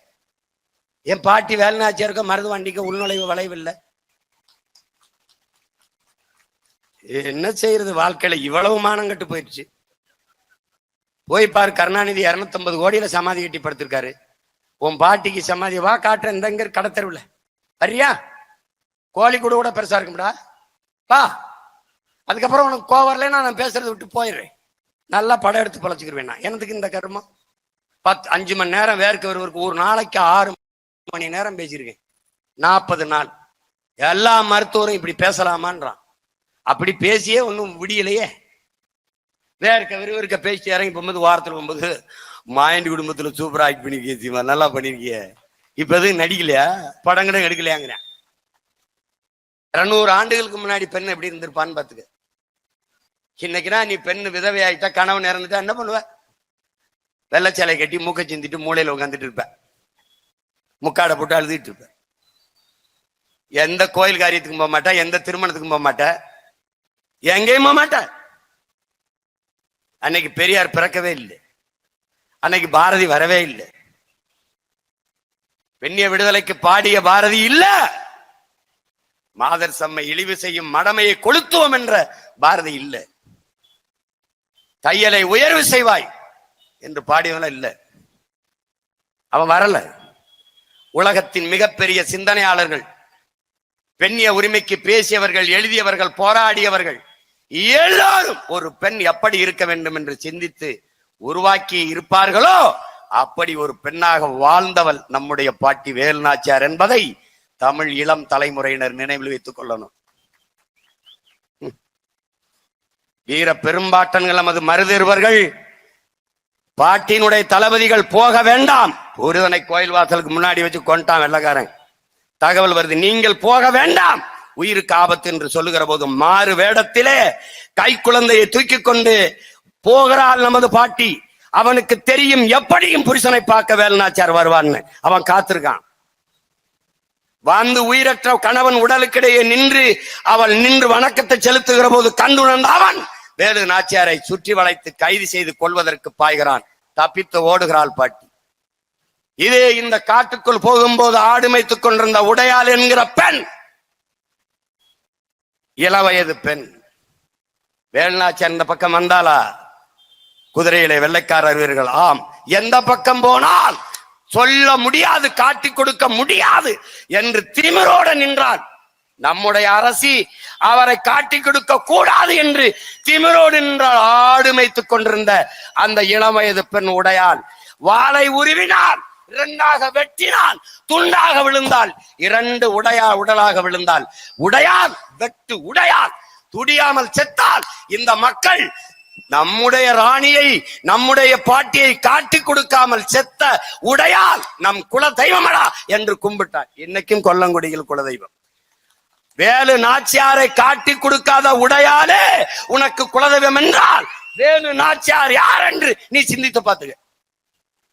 என் பாட்டி வேலுநாச்சியாருக்க மருதுபாண்டிக்கு உள்நுழைவு வளைவு இல்லை. என்ன செய்யறது? வாழ்க்கையில இவ்வளவு மானம் கட்டு போயிடுச்சு. போய் பாரு, கருணாநிதி 250 கோடியில சமாதி கட்டி படுத்திருக்காரு. உன் பாட்டிக்கு சமாதி வா காட்டுறேன், இந்த கடத்தெருவுல வரியா? கோழி கூட பெருசா இருக்கும்டா, வா. அதுக்கப்புறம் உனக்கு கோவரலன்னா நான் பேசுறதை விட்டு போயிடுறேன். நல்லா படம் எடுத்து பழச்சுக்கிருவேன். நான் எனக்கு இந்த கருமம் 5 மணி நேரம் வேர்க்க வருவருக்கு ஒரு நாளைக்கு 6 மணி நேரம் பேசியிருக்கேன். 40 நாள். எல்லா மருத்துவரும் இப்படி பேசலாமான்றான். அப்படி பேசியே ஒன்றும் விடியலையே. வேர்க்க விறுவிறுக்க பேசி இறங்கி போகும்போது வாரத்துல போகும்போது மாயண்டி குடும்பத்துல சூப்பரா ஆக்ட் பண்ணிருக்கிய நல்லா பண்ணிருக்கிய. இப்ப எதுவும் நடிக்கலையா, படங்களும் எடுக்கலையாங்கிறேன். 200 ஆண்டுகளுக்கு முன்னாடி பெண் எப்படி இருந்திருப்பான்னு பாத்துக்க. இன்னைக்குனா நீ பெண்ணு விதவை ஆயிட்டா, கணவன் இறந்துட்டா என்ன பண்ணுவ? வெள்ளச்சாலை கட்டி மூக்க சிந்திட்டு மூளையில உட்காந்துட்டு இருப்ப, முக்காடை போட்டு அழுதுட்டு இருப்ப. எந்த கோயில் காரியத்துக்கும் போக மாட்டா, எந்த திருமணத்துக்கும் போக மாட்ட, எங்கேயும் போக மாட்ட. அன்னைக்கு பெரியார் பிறக்கவே இல்லை, அன்னைக்கு பாரதி வரவே இல்லை, பெண்ணிய விடுதலைக்கு பாடிய பாரதி இல்ல, மாதர் செம்மை இழிவு செய்யும் மடமையை கொளுத்துவோம் என்ற பாரதி இல்லை, தையலை உயர்வு செய்வாய் என்று பாடியவன இல்ல. அவன் வரல. உலகத்தின் மிகப்பெரிய சிந்தனையாளர்கள், பெண்ணிய உரிமைக்கு பேசியவர்கள், எழுதியவர்கள், போராடியவர்கள் எல்லாரும் ஒரு பெண் எப்படி இருக்க வேண்டும் என்று சிந்தித்து உருவாக்கி இருப்பார்களோ அப்படி ஒரு பெண்ணாக வாழ்ந்தவள் நம்முடைய பாட்டி வேலுநாச்சியார் என்பதை தமிழ் இளம் தலைமுறையினர் நினைவில் வைத்துக் கொள்ளணும். வீர பெரும்பாட்டன்கள் நமது மருதேறுவர்கள் பாட்டினுடைய தளபதிகள் போக வேண்டாம். ஒருதனை கோயில் வாசலுக்கு முன்னாடி வச்சு கொண்டான் வெள்ளக்காரன். தகவல் வருது, நீங்கள் போக வேண்டாம், உயிருக்கு ஆபத்து என்று சொல்லுகிற போது மாறு வேடத்திலே கை குழந்தையை தூக்கி கொண்டு போகிறாள் நமது பாட்டி. அவனுக்கு தெரியும் எப்படியும் புருஷனை பார்க்க வேலுநாச்சியார் வருவான்னு. அவன் காத்திருக்கான். வந்து உயிரற்ற கணவன் உடலுக்கிடையே நின்று அவள் நின்று வணக்கத்தை செலுத்துகிற போது கண்டுணர்ந்த அவன் வேலு நாச்சியாரை சுற்றி வளைத்து கைது செய்து கொள்வதற்கு பாய்கிறான். தப்பித்து ஓடுகிறாள் பாட்டி. இதே இந்த காட்டுக்குள் போகும்போது ஆடு மேய்த்துக் கொண்டிருந்த உடையாள் என்கிற பெண், இளவயது பெண், வேலுநாச்சியார் இந்த பக்கம் வந்தாளா? குதிரையிலே வெள்ளைக்காரர் வீரர்கள். ஆம், எந்த பக்கம் போனால் சொல்ல முடியாது, காட்டி கொடுக்க முடியாது என்று திமிரோடு நின்றான். நம்முடைய அரசி அவரை காட்டி கொடுக்க கூடாது என்று திமிரோடு நின்றால் ஆடு மேய்த்துக் கொண்டிருந்த அந்த இளம் வயது பெண் உடையாள் வாளை உருவினாள், இரண்டாக வெட்டினான், துண்டாக விழுந்தாள், 2 உடலாக விழுந்தாள். உடையாள் வெட்டு உடையாள், துடியாமல் செத்தால் இந்த மக்கள் நம்முடைய ராணியை, நம்முடைய பாட்டியை காட்டி கொடுக்காமல் செத்த உடையால் நம் குல தெய்வமடா என்று கும்பிட்டார். இன்னைக்கும் கொல்லங்குடியில் குலதெய்வம். வேலு நாச்சியாரை காட்டி கொடுக்காத உடையாலே உனக்கு குலதெய்வம் என்றால் வேலு நாச்சியார் யார் என்று நீ சிந்தித்து பார்த்துக்க.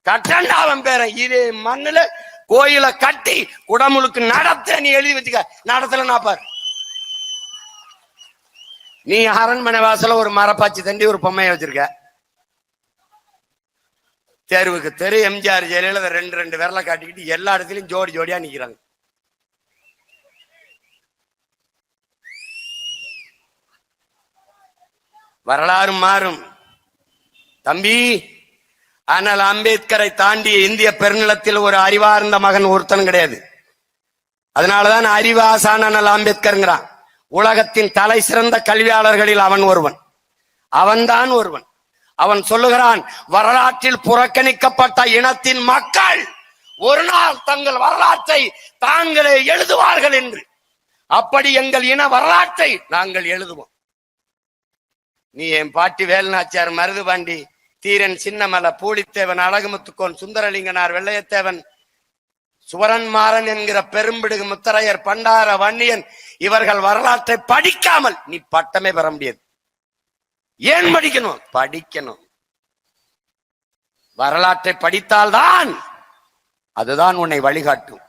கட்டண்டாவன் பேர இதே மண்ணுல கோயிலை கட்டி குடமுழுக்கு நடத்த நீ எழுதி வச்சுக்க. நடத்தல நான் பாரு, நீ அரண்மனை வாசல ஒரு மரப்பாச்சி தண்டி ஒரு பொம்மையை வச்சிருக்க. தேர்வுக்கு தெரு எம்ஜிஆர் ஜெயலலிதா 2 விரலை காட்டிக்கிட்டு எல்லா இடத்துலயும் ஜோடி ஜோடியா நிக்கிறாங்க. வரலாறு மாறும் தம்பி. ஆனால் அம்பேத்கரை தாண்டிய இந்திய பெருநிலத்தில் ஒரு அறிவார்ந்த மகன் ஒருத்தன் கிடையாது. அதனாலதான் அறிவாசான் அண்ணல் அம்பேத்கர்ங்கிறான். உலகத்தின் தலை சிறந்த கல்வியாளர்களில் அவன் ஒருவன், அவன்தான் ஒருவன். அவன் சொல்லுகிறான், வரலாற்றில் புறக்கணிக்கப்பட்ட இனத்தின் மக்கள் ஒரு நாள் தங்கள் வரலாற்றை தாங்களே எழுதுவார்கள் என்று. அப்படி எங்கள் இன வரலாற்றை நாங்கள் எழுதுவோம். நீ என் பாட்டி வேலுநாச்சியார், மருதுபாண்டி, தீரன் சின்னமலை, பூலித்தேவன், அழகுமுத்துக்கோன், சுந்தரலிங்கனார், வெள்ளையத்தேவன், சுவரன் மாறன் என்கிற பெரும்பிடுகு முத்தரையர், பண்டார வன்னியன் இவர்கள் வரலாற்றை படிக்காமல் நீ பட்டமே பெற முடியாது. ஏன் படிக்கணும்? படிக்கணும். வரலாற்றை படித்தால்தான் அதுதான் உன்னை வழிகாட்டும்.